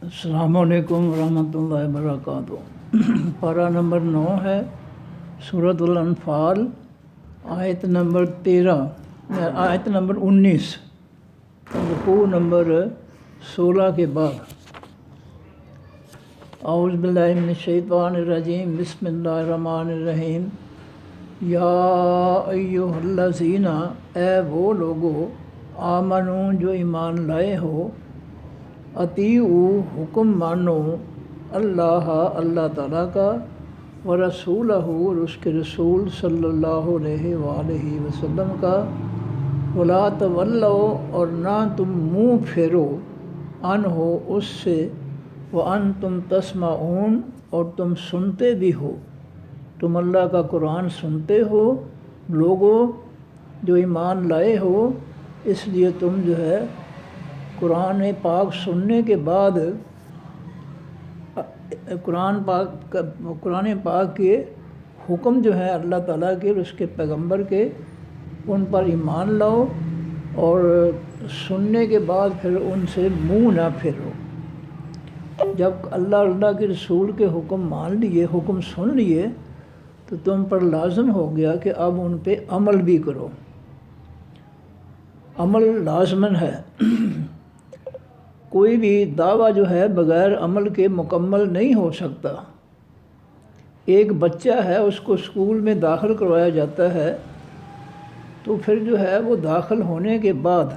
السلام علیکم ورحمۃ اللہ وبرکاتہ۔ پارہ نمبر 9 ہے، سورۃ الانفال، آیت نمبر 19، رکوع نمبر 16 کے بعد۔ اعوذ باللہ من الشیطان الرجیم، بسم اللہ الرحمن الرحیم۔ یا ایھا الذین، اے وہ لوگو، آمنو جو ایمان لائے ہو، اطیعوا حکم مانو، اللہ تعالیٰ کا، ورسولہ اور اس کے رسول صلی اللہ علیہ وآلہ وسلم کا، ولا تولوا اور نہ تم منہ پھیرو، عنہ اس سے، وانتم تسمعون اور تم سنتے بھی ہو، تم اللہ کا قرآن سنتے ہو لوگو جو ایمان لائے ہو، اس لیے تم جو ہے قرآن پاک سننے کے بعد قرآن پاک کے حکم جو ہے اللہ تعالیٰ کے اور اس کے پیغمبر کے، ان پر ایمان لاؤ، اور سننے کے بعد پھر ان سے منہ نہ پھیرو۔ جب اللہ کے رسول کے حکم مان لیے، حکم سن لیے، تو تم پر لازم ہو گیا کہ اب ان پہ عمل بھی کرو۔ عمل لازمن ہے۔ کوئی بھی دعویٰ جو ہے بغیر عمل کے مکمل نہیں ہو سکتا۔ ایک بچہ ہے، اس کو اسکول میں داخل کروایا جاتا ہے، تو پھر جو ہے وہ داخل ہونے کے بعد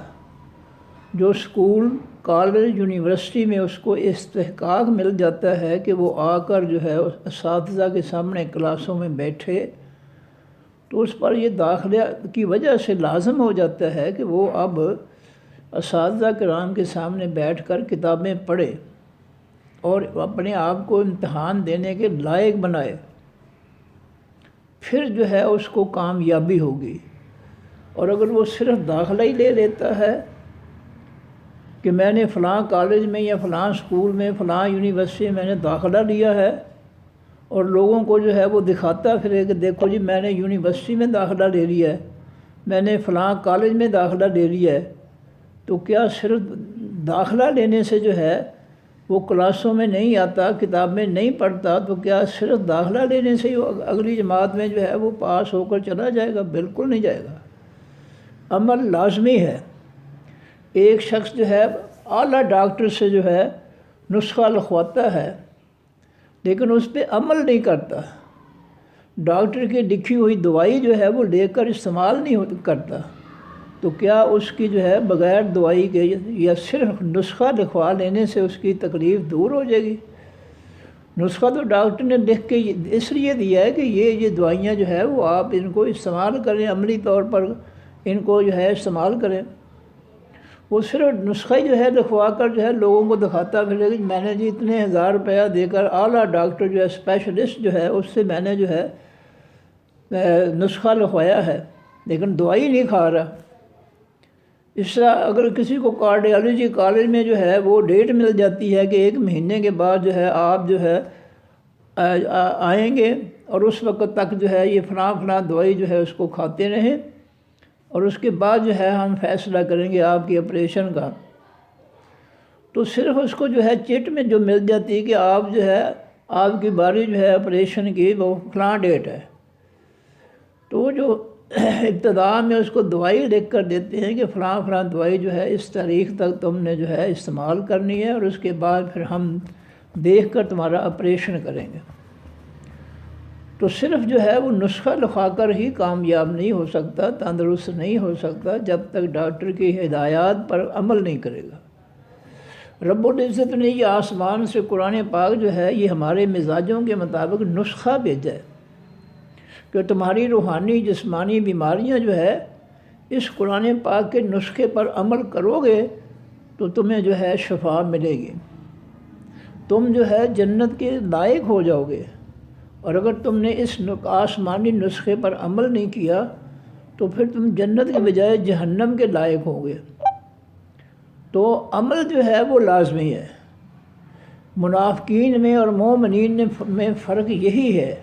جو اسکول، کالج، یونیورسٹی میں اس کو استحقاق مل جاتا ہے کہ وہ آ کر جو ہے اساتذہ کے سامنے کلاسوں میں بیٹھے، تو اس پر یہ داخلہ کی وجہ سے لازم ہو جاتا ہے کہ وہ اب اساتذہ کرام کے سامنے بیٹھ کر کتابیں پڑھے اور اپنے آپ کو امتحان دینے کے لائق بنائے، پھر جو ہے اس کو کامیابی ہوگی۔ اور اگر وہ صرف داخلہ ہی لے لیتا ہے کہ میں نے فلاں کالج میں یا فلاں اسکول میں، فلاں یونیورسٹی میں نے داخلہ لیا ہے، اور لوگوں کو جو ہے وہ دکھاتا پھرے کہ دیکھو جی میں نے یونیورسٹی میں داخلہ لے لیا ہے، میں نے فلاں کالج میں داخلہ لے لیا ہے، تو کیا صرف داخلہ لینے سے جو ہے وہ کلاسوں میں نہیں آتا، کتابیں نہیں پڑھتا، تو کیا صرف داخلہ لینے سے ہی اگلی جماعت میں جو ہے وہ پاس ہو کر چلا جائے گا؟ بالکل نہیں جائے گا۔ عمل لازمی ہے۔ ایک شخص جو ہے اعلیٰ ڈاکٹر سے جو ہے نسخہ لکھواتا ہے، لیکن اس پہ عمل نہیں کرتا، ڈاکٹر کی لکھی ہوئی دوائی جو ہے وہ لے کر استعمال نہیں کرتا، تو کیا اس کی جو ہے بغیر دوائی کے یا صرف نسخہ لکھوا لینے سے اس کی تکلیف دور ہو جائے گی؟ نسخہ تو ڈاکٹر نے لکھ کے اس لیے دیا ہے کہ یہ دوائیاں جو ہے وہ آپ ان کو استعمال کریں، عملی طور پر ان کو جو ہے استعمال کریں۔ وہ صرف نسخہ ہی جو ہے لکھوا کر جو ہے لوگوں کو دکھاتا پھر کہ میں نے جی اتنے ہزار روپیہ دے کر اعلیٰ ڈاکٹر جو ہے اسپیشلسٹ جو ہے اس سے میں نے جو ہے نسخہ لکھوایا ہے، لیکن دوائی نہیں کھا رہا۔ اس طرح اگر کسی کو کارڈیالوجی کالج میں جو ہے وہ ڈیٹ مل جاتی ہے کہ 1 مہینے کے بعد جو ہے آپ جو ہے آئیں گے، اور اس وقت تک جو ہے یہ فلاں دوائی جو ہے اس کو کھاتے رہیں، اور اس کے بعد جو ہے ہم فیصلہ کریں گے آپ کی آپریشن کا، تو صرف اس کو جو ہے چٹ میں جو مل جاتی ہے کہ آپ جو ہے آپ کی باری جو ہے آپریشن کی وہ فلاں ڈیٹ ہے، تو وہ جو ابتدا میں اس کو دوائی لکھ کر دیتے ہیں کہ فلاں دوائی جو ہے اس تاریخ تک تم نے جو ہے استعمال کرنی ہے، اور اس کے بعد پھر ہم دیکھ کر تمہارا آپریشن کریں گے۔ تو صرف جو ہے وہ نسخہ لکھا کر ہی کامیاب نہیں ہو سکتا، تندرست نہیں ہو سکتا، جب تک ڈاکٹر کی ہدایات پر عمل نہیں کرے گا۔ رب العزت نے یہ آسمان سے قرآن پاک جو ہے یہ ہمارے مزاجوں کے مطابق نسخہ بھیجا ہے کہ تمہاری روحانی جسمانی بیماریاں جو ہے اس قرآن پاک کے نسخے پر عمل کرو گے تو تمہیں جو ہے شفا ملے گی، تم جو ہے جنت کے لائق ہو جاؤ گے۔ اور اگر تم نے اس آسمانی نسخے پر عمل نہیں کیا تو پھر تم جنت کے بجائے جہنم کے لائق ہو گے۔ تو عمل جو ہے وہ لازمی ہے۔ منافقین میں اور مومنین میں فرق یہی ہے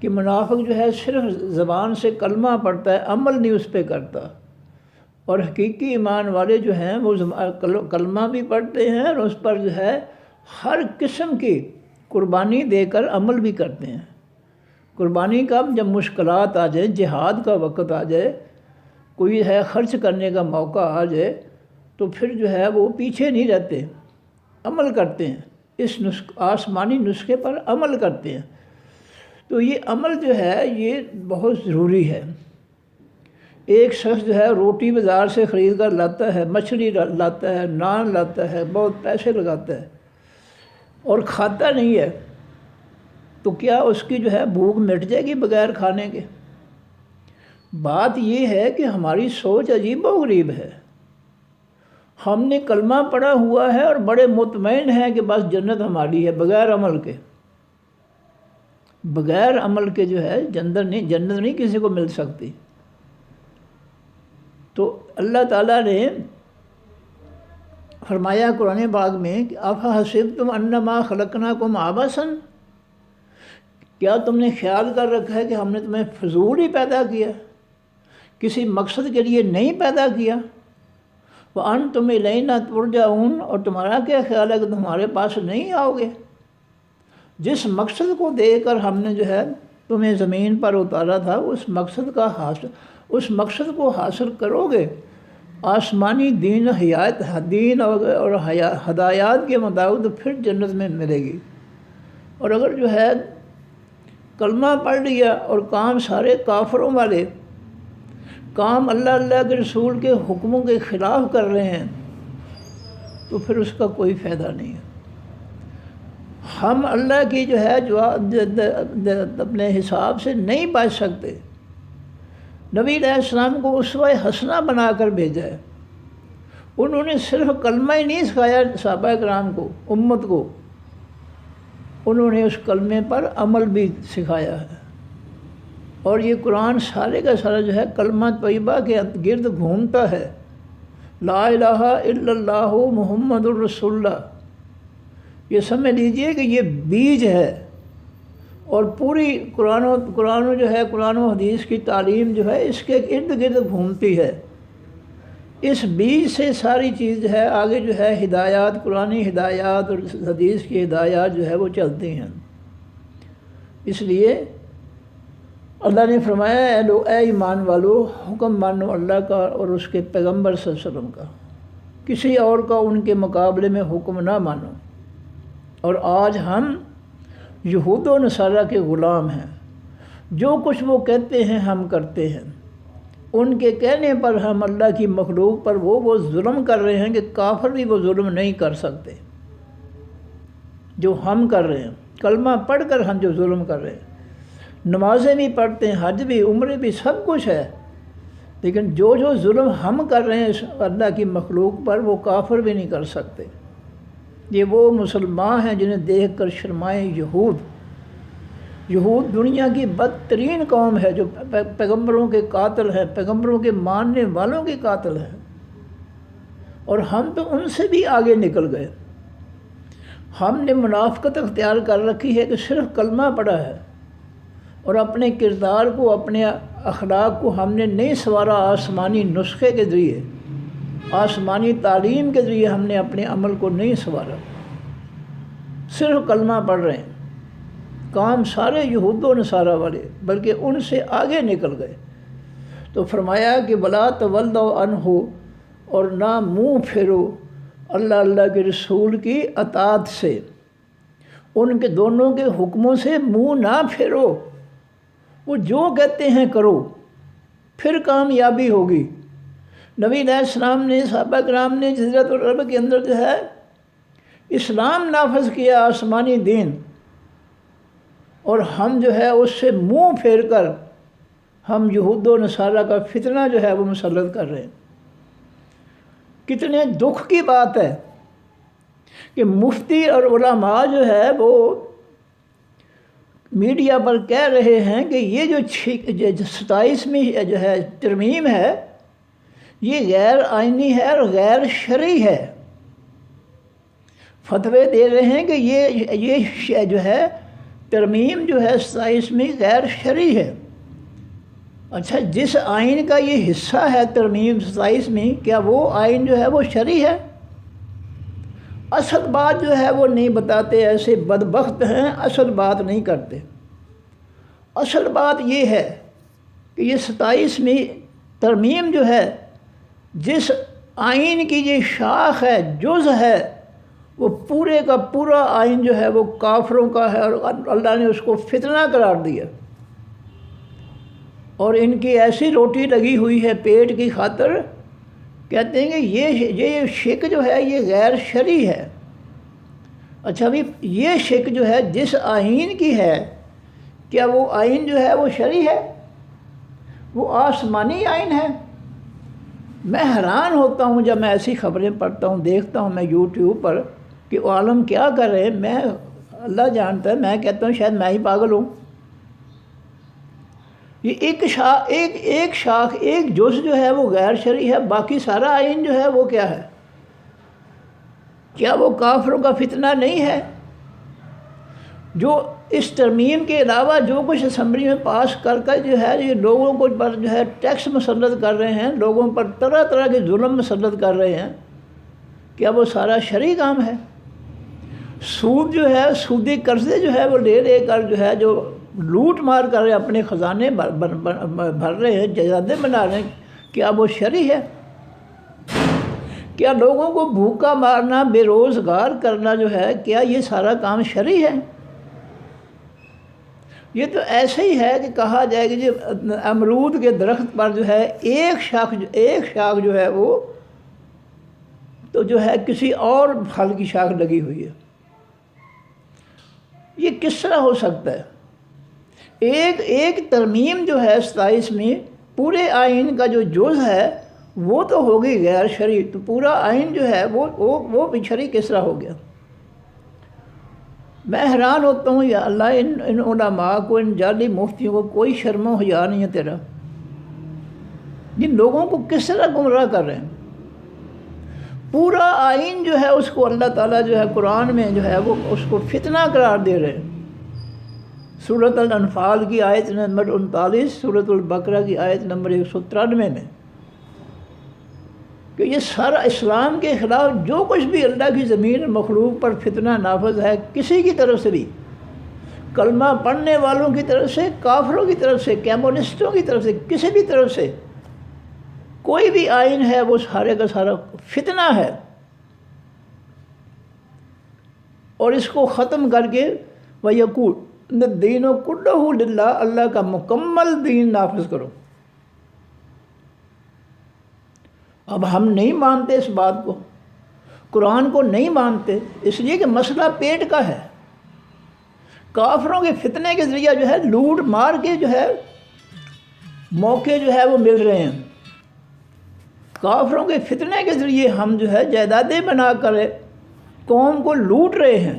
کہ منافق جو ہے صرف زبان سے کلمہ پڑھتا ہے، عمل نہیں اس پہ کرتا، اور حقیقی ایمان والے جو ہیں وہ کلمہ بھی پڑھتے ہیں اور اس پر جو ہے ہر قسم کی قربانی دے کر عمل بھی کرتے ہیں۔ قربانی کا جب مشکلات آ جائیں، جہاد کا وقت آ جائے، کوئی ہے خرچ کرنے کا موقع آ جائے، تو پھر جو ہے وہ پیچھے نہیں رہتے، عمل کرتے ہیں، اس آسمانی نسخے پر عمل کرتے ہیں۔ تو یہ عمل جو ہے یہ بہت ضروری ہے۔ ایک شخص جو ہے روٹی بازار سے خرید کر لاتا ہے، مچھلی لاتا ہے، نان لاتا ہے، بہت پیسے لگاتا ہے اور کھاتا نہیں ہے، تو کیا اس کی جو ہے بھوک مٹ جائے گی بغیر کھانے کے؟ بات یہ ہے کہ ہماری سوچ عجیب و غریب ہے۔ ہم نے کلمہ پڑھا ہوا ہے اور بڑے مطمئن ہیں کہ بس جنت ہماری ہے، بغیر عمل کے۔ بغیر عمل کے جو ہے جنت نہیں کسی کو مل سکتی۔ تو اللہ تعالیٰ نے فرمایا قرآن پاک میں کہ افحسبتم انما خلقناکم عبثا، کیا تم نے خیال کر رکھا ہے کہ ہم نے تمہیں فضول ہی پیدا کیا، کسی مقصد کے لیے نہیں پیدا کیا؟ وَأَنْتُمْ إِلَيْنَا تُرْجَعُونَ، اور تمہارا کیا خیال ہے کہ تمہارے پاس نہیں آؤ گے؟ جس مقصد کو دے کر ہم نے جو ہے تمہیں زمین پر اتارا تھا، اس مقصد کو حاصل کرو گے، آسمانی دین اور ہدایات کے مطابق، تو پھر جنت میں ملے گی۔ اور اگر جو ہے کلمہ پڑھ لیا اور کام سارے کافروں والے، کام اللہ کے رسول کے حکموں کے خلاف کر رہے ہیں، تو پھر اس کا کوئی فائدہ نہیں ہے۔ ہم اللہ کی جو ہے اپنے حساب سے نہیں بچ سکتے۔ نبی علیہ السلام کو اسوہ حسنہ بنا کر بھیجا ہے۔ انہوں نے صرف کلمہ ہی نہیں سکھایا صحابہ کرام کو، امت کو، انہوں نے اس کلمے پر عمل بھی سکھایا ہے۔ اور یہ قرآن سارے کا سارا جو ہے کلمہ طیبہ کے گرد گھومتا ہے، لا الہ الا اللہ محمد الرسول اللہ۔ یہ سمجھ لیجئے کہ یہ بیج ہے، اور پوری قرآن و حدیث کی تعلیم جو ہے اس کے ارد گرد گھومتی ہے۔ اس بیج سے ساری چیز جو ہے آگے جو ہے ہدایات، قرآنی ہدایات اور حدیث کی ہدایات جو ہے وہ چلتی ہیں۔ اس لیے اللہ نے فرمایا اے ایمان والو، حکم مانو اللہ کا اور اس کے پیغمبر صلی اللہ علیہ وسلم کا، کسی اور کا ان کے مقابلے میں حکم نہ مانو۔ اور آج ہم یہود و نصارہ کے غلام ہیں، جو کچھ وہ کہتے ہیں ہم کرتے ہیں، ان کے کہنے پر ہم اللہ کی مخلوق پر وہ ظلم کر رہے ہیں کہ کافر بھی وہ ظلم نہیں کر سکتے جو ہم کر رہے ہیں۔ کلمہ پڑھ کر ہم جو ظلم کر رہے ہیں، نمازیں بھی پڑھتے ہیں، حج بھی، عمرے بھی، سب کچھ ہے، لیکن جو ظلم ہم کر رہے ہیں اللہ کی مخلوق پر، وہ کافر بھی نہیں کر سکتے۔ یہ وہ مسلمان ہیں جنہیں دیکھ کر شرمائیں یہود دنیا کی بدترین قوم ہے، جو پیغمبروں کے قاتل ہیں، پیغمبروں کے ماننے والوں کے قاتل ہیں، اور ہم تو ان سے بھی آگے نکل گئے۔ ہم نے منافقت اختیار کر رکھی ہے کہ صرف کلمہ پڑھا ہے، اور اپنے کردار کو، اپنے اخلاق کو ہم نے نہیں سنوارا آسمانی نسخے کے ذریعے، آسمانی تعلیم کے ذریعے ہم نے اپنے عمل کو نہیں سنوارا، صرف کلمہ پڑھ رہے ہیں۔ کام سارے یہود و نصارہ والے، بلکہ ان سے آگے نکل گئے۔ تو فرمایا کہ وَلَا تَوَلَّوْا عَنْهُ، اور نہ منہ پھیرو اللہ کے رسول کی اطاعت سے، ان کے دونوں کے حکموں سے منہ نہ پھیرو، وہ جو کہتے ہیں کرو، پھر کامیابی ہوگی۔ نبی علیہ السلام نے، صحابہ کرام نے جزیرۃ العرب کے اندر جو ہے اسلام نافذ کیا، آسمانی دین، اور ہم جو ہے اس سے منہ پھیر کر ہم یہود و نصارہ کا فتنہ جو ہے وہ مسلط کر رہے ہیں۔ کتنے دکھ کی بات ہے کہ مفتی اور علماء جو ہے وہ میڈیا پر کہہ رہے ہیں کہ یہ جو 27ویں جو ہے ترمیم ہے، یہ غیر آئینی ہے اور غیر شرعی ہے۔ فتوے دے رہے ہیں کہ یہ جو ہے ترمیم جو ہے 27ویں غیر شرعی ہے۔ اچھا، جس آئین کا یہ حصہ ہے ترمیم 27ویں، کیا وہ آئین جو ہے وہ شرعی ہے؟ اصل بات جو ہے وہ نہیں بتاتے، ایسے بدبخت ہیں، اصل بات نہیں کرتے۔ اصل بات یہ ہے کہ یہ 27ویں ترمیم جو ہے، جس آئین کی یہ شاخ ہے، جز ہے، وہ پورے کا پورا آئین جو ہے وہ کافروں کا ہے، اور اللہ نے اس کو فتنہ قرار دیا، اور ان کی ایسی روٹی لگی ہوئی ہے پیٹ کی خاطر، کہتے ہیں کہ یہ شرک جو ہے یہ غیر شرعی ہے۔ اچھا بھی یہ شرک جو ہے جس آئین کی ہے، کیا وہ آئین جو ہے وہ شرعی ہے؟ وہ آسمانی آئین ہے۔ میں حیران ہوتا ہوں جب میں ایسی خبریں پڑھتا ہوں، دیکھتا ہوں میں یوٹیوب پر کہ عالم کیا کر رہے ہیں، میں اللہ جانتا ہے، میں کہتا ہوں شاید میں ہی پاگل ہوں۔ یہ ایک شاخ ایک جز جو ہے وہ غیر شرعی ہے، باقی سارا آئین جو ہے وہ کیا ہے؟ کیا وہ کافروں کا فتنہ نہیں ہے؟ جو اس ترمیم کے علاوہ جو کچھ اسمبلی میں پاس کر جو ہے یہ لوگوں کو پر جو ہے ٹیکس مسلط کر رہے ہیں، لوگوں پر طرح طرح کے ظلم مسلط کر رہے ہیں، کیا وہ سارا شرعی کام ہے؟ سود جو ہے، سودی قرضے جو ہے وہ لے کر جو ہے جو لوٹ مار کر اپنے خزانے بھر رہے ہیں، جائیدادیں بنا رہے ہیں، کیا وہ شرعی ہے؟ کیا لوگوں کو بھوکا مارنا، بے روزگار کرنا جو ہے، کیا یہ سارا کام شرعی ہے؟ یہ تو ایسے ہی ہے کہ کہا جائے کہ امرود کے درخت پر جو ہے ایک شاخ جو ہے وہ تو جو ہے کسی اور پھل کی شاخ لگی ہوئی ہے۔ یہ کس طرح ہو سکتا ہے؟ ایک ترمیم جو ہے 27ویں پورے آئین کا جو جز ہے وہ تو ہوگی غیر شرعی، تو پورا آئین جو ہے وہ بھی شرعی کس طرح ہو گیا؟ میں حیران ہوتا ہوں، یا اللہ ان علماء کو، ان جعلی مفتیوں کو کوئی شرم و حیا نہیں ہے تیرا؟ جن لوگوں کو کس طرح گمراہ کر رہے ہیں؟ پورا آئین جو ہے اس کو اللہ تعالیٰ جو ہے قرآن میں جو ہے وہ اس کو فتنہ قرار دے رہے ہیں۔ سورۃ الانفال کی آیت نمبر 39، سورۃ البقرہ کی آیت نمبر 193 میں، کہ یہ سارا اسلام کے خلاف جو کچھ بھی اللہ کی زمین مخلوق پر فتنہ نافذ ہے، کسی کی طرف سے بھی، کلمہ پڑھنے والوں کی طرف سے، کافروں کی طرف سے، کمیونسٹوں کی طرف سے، کسی بھی طرف سے کوئی بھی آئین ہے وہ سارے کا سارا فتنہ ہے، اور اس کو ختم کر کے وَيَقُولُ الدِّينُ كُلُّهُ لِلَّهِ، اللہ کا مکمل دین نافذ کرو۔ اب ہم نہیں مانتے اس بات کو، قرآن کو نہیں مانتے، اس لیے کہ مسئلہ پیٹ کا ہے۔ کافروں کے فتنے کے ذریعہ جو ہے لوٹ مار کے جو ہے موقع جو ہے وہ مل رہے ہیں، کافروں کے فتنے کے ذریعے ہم جو ہے جائیدادیں بنا کر قوم کو لوٹ رہے ہیں،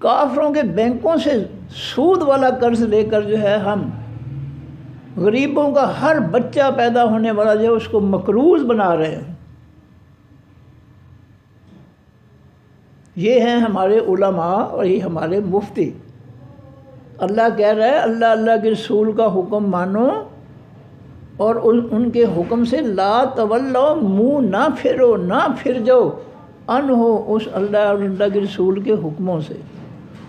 کافروں کے بینکوں سے سود والا قرض لے کر جو ہے ہم غریبوں کا ہر بچہ پیدا ہونے والا جو ہے اس کو مقروض بنا رہے ہیں۔ یہ ہیں ہمارے علماء اور یہ ہمارے مفتی۔ اللہ کہہ رہا ہے اللہ کے رسول کا حکم مانو اور ان کے حکم سے لا تولو، منہ نہ پھرو، نہ پھر جاؤ انہو، اس اللہ اور اللہ کے رسول کے حکموں سے،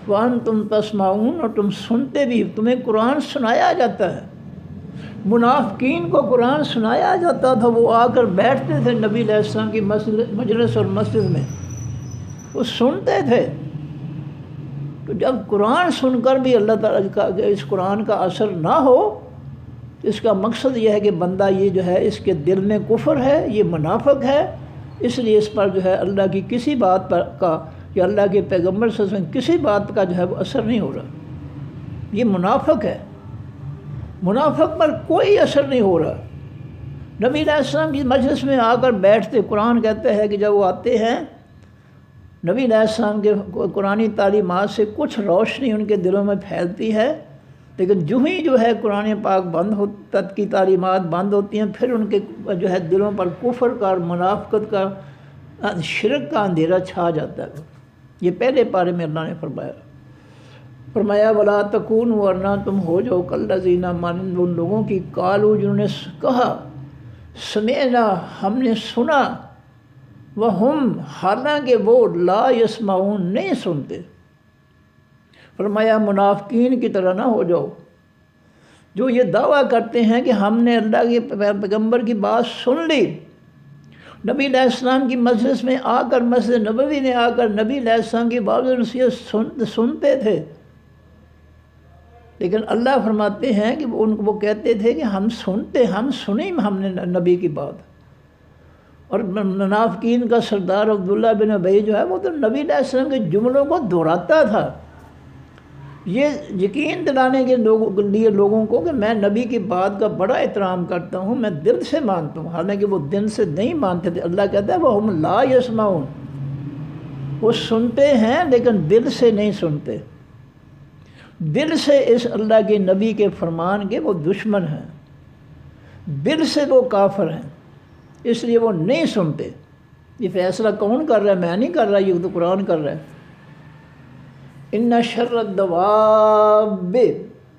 وانتم تسمعون، اور تم سنتے بھی، تمہیں قرآن سنایا جاتا ہے۔ منافقین کو قرآن سنایا جاتا تھا، وہ آ کر بیٹھتے تھے نبی علیہ السلام کی مجلس اور مسجد میں، وہ سنتے تھے۔ تو جب قرآن سن کر بھی اللہ تعالیٰ کا اس قرآن کا اثر نہ ہو، تو اس کا مقصد یہ ہے کہ بندہ یہ جو ہے اس کے دل میں کفر ہے، یہ منافق ہے، اس لیے اس پر جو ہے اللہ کی کسی بات پر کا یا اللہ کے پیغمبر صلی اللہ علیہ وسلم کسی بات کا جو ہے وہ اثر نہیں ہو رہا، یہ منافق ہے، منافق پر کوئی اثر نہیں ہو رہا۔ نبی علیہ السلام کی مجلس میں آ کر بیٹھتے، قرآن کہتا ہے کہ جب وہ آتے ہیں نبی علیہ السلام کے قرآنی تعلیمات سے کچھ روشنی ان کے دلوں میں پھیلتی ہے، لیکن جو ہی جو ہے قرآن پاک تت کی تعلیمات بند ہوتی ہیں، پھر ان کے جو ہے دلوں پر کفر کا اور منافقت کا، شرک کا اندھیرا چھا جاتا ہے۔ یہ پہلے پارے میں اللہ نے فرمایا وَلَا تَكُونُوا، ورنہ تم ہو جاؤ کالذین، مانند ان لوگوں کی، قالوا جنہوں نے کہا، سمعنا، ہم نے سنا، وہم حالانکہ وہ لا یسمعون نہیں سنتے۔ فرمایا منافقین کی طرح نہ ہو جاؤ جو یہ دعویٰ کرتے ہیں کہ ہم نے اللہ کے پیغمبر کی بات سن لی، نبی علیہ السلام کی مجلس میں آ کر، مسجد نبوی میں آ کر نبی علیہ السلام کی بات نصیحت سنتے تھے، لیکن اللہ فرماتے ہیں کہ وہ کہتے تھے کہ ہم سنیں ہم نے نبی کی بات۔ اور منافقین کا سردار عبداللہ بن ابی جو ہے وہ تو نبی علیہ السلام کے جملوں کو دہراتا تھا، یہ یقین دلانے کے لیے لوگوں کو کہ میں نبی کی بات کا بڑا احترام کرتا ہوں، میں دل سے مانتا ہوں، حالانکہ وہ دل سے نہیں مانتے تھے۔ اللہ کہتا ہے وَهُمْ لَا يَسْمَعُونَ، وہ سنتے ہیں لیکن دل سے نہیں سنتے، دل سے اس اللہ کے نبی کے فرمان کے وہ دشمن ہیں، دل سے وہ کافر ہیں، اس لیے وہ نہیں سنتے۔ یہ فیصلہ کون کر رہا ہے؟ میں نہیں کر رہا، یہ تو قرآن کر رہا ہے۔ ان شر الدواب،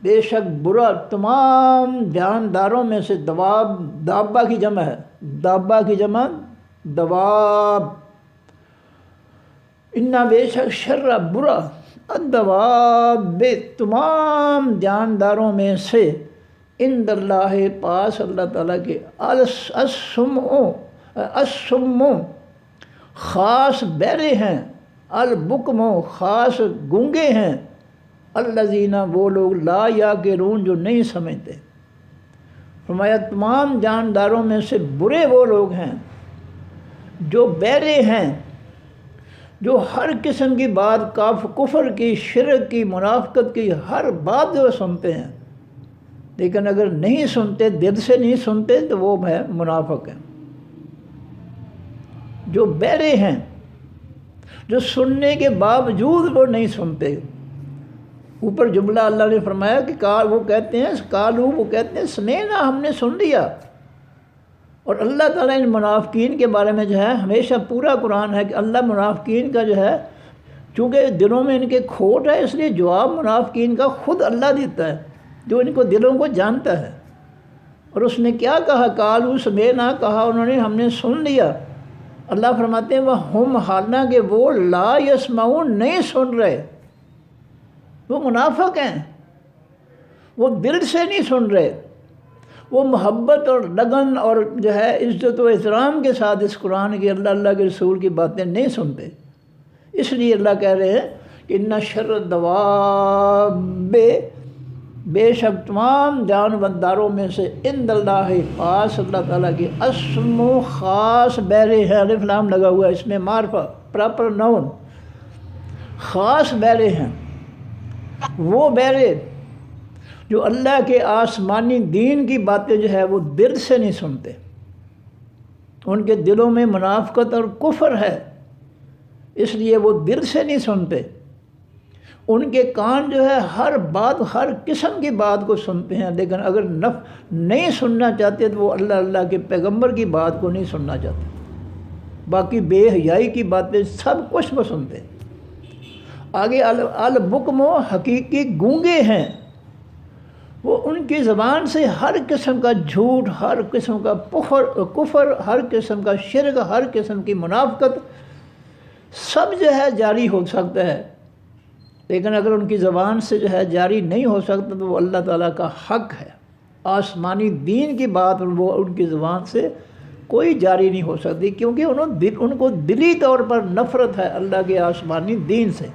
بے شک برا تمام جانداروں میں سے، دواب دابہ کی جمع ہے، دابہ کی جمع دواب، ان بے شک شر برا الدواب تمام جانداروں میں سے، عند اللہ پاس اللہ تعالیٰ کے، السم خاص بہرے ہیں، البکم خاص گونگے ہیں، الذین وہ لوگ لا یعقلون جو نہیں سمجھتے۔ فرمایا تمام جانداروں میں سے برے وہ لوگ ہیں جو بہرے ہیں، جو ہر قسم کی بات، کفر کی، شرک کی، منافقت کی، ہر بات جو سنتے ہیں، لیکن اگر نہیں سنتے، دل سے نہیں سنتے، تو وہ ہے منافق ہیں۔ جو بہرے ہیں، جو سننے کے باوجود وہ نہیں سنتے۔ اوپر جملہ اللہ نے فرمایا کہ وہ کہتے ہیں سمیعنا، ہم نے سن لیا۔ اور اللہ تعالیٰ ان منافقین کے بارے میں جو ہے ہمیشہ پورا قرآن ہے کہ اللہ منافقین کا جو ہے، چونکہ دلوں میں ان کے کھوٹ ہے، اس لیے جواب منافقین کا خود اللہ دیتا ہے جو ان کو دلوں کو جانتا ہے۔ اور اس نے کیا کہا؟ قالوا سمعنا، کہا انہوں نے ہم نے سن لیا۔ اللہ فرماتے ہیں وَهُمْ حالانکہ وہ لا یسمعون نہیں سن رہے، وہ منافق ہیں، وہ دل سے نہیں سن رہے، وہ محبت اور لگن اور جو ہے عزت و احترام کے ساتھ اس قرآن کی، اللہ کے رسول کی باتیں نہیں سنتے۔ اس لیے اللہ کہہ رہے ہیں کہ ان شر الدواب، بے شک تمام جانداروں میں سے، عند اللہ پاس اللہ تعالیٰ کی، السم خاص بہرے ہیں، الف لام لگا ہوا ہے، اس میں معرفہ پراپر نون، خاص بہرے ہیں، وہ بہرے جو اللہ کے آسمانی دین کی باتیں جو ہے وہ دل سے نہیں سنتے، ان کے دلوں میں منافقت اور کفر ہے، اس لیے وہ دل سے نہیں سنتے۔ ان کے کان جو ہے ہر بات، ہر قسم کی بات کو سنتے ہیں، لیکن اگر نہیں سننا چاہتے تو وہ اللہ کے پیغمبر کی بات کو نہیں سننا چاہتے، باقی بے حیائی کی باتیں سب کچھ وہ سنتے۔ آگے البکم حقیقی گونگے ہیں، وہ ان کی زبان سے ہر قسم کا جھوٹ، ہر قسم کا کفر، ہر قسم کا شرک، ہر قسم کی منافقت سب جو ہے جاری ہو سکتا ہے، لیکن اگر ان کی زبان سے جو ہے جاری نہیں ہو سکتا تو وہ اللہ تعالیٰ کا حق ہے، آسمانی دین کی بات وہ ان کی زبان سے کوئی جاری نہیں ہو سکتی، کیونکہ ان کو دلی طور پر نفرت ہے اللہ کے آسمانی دین سے،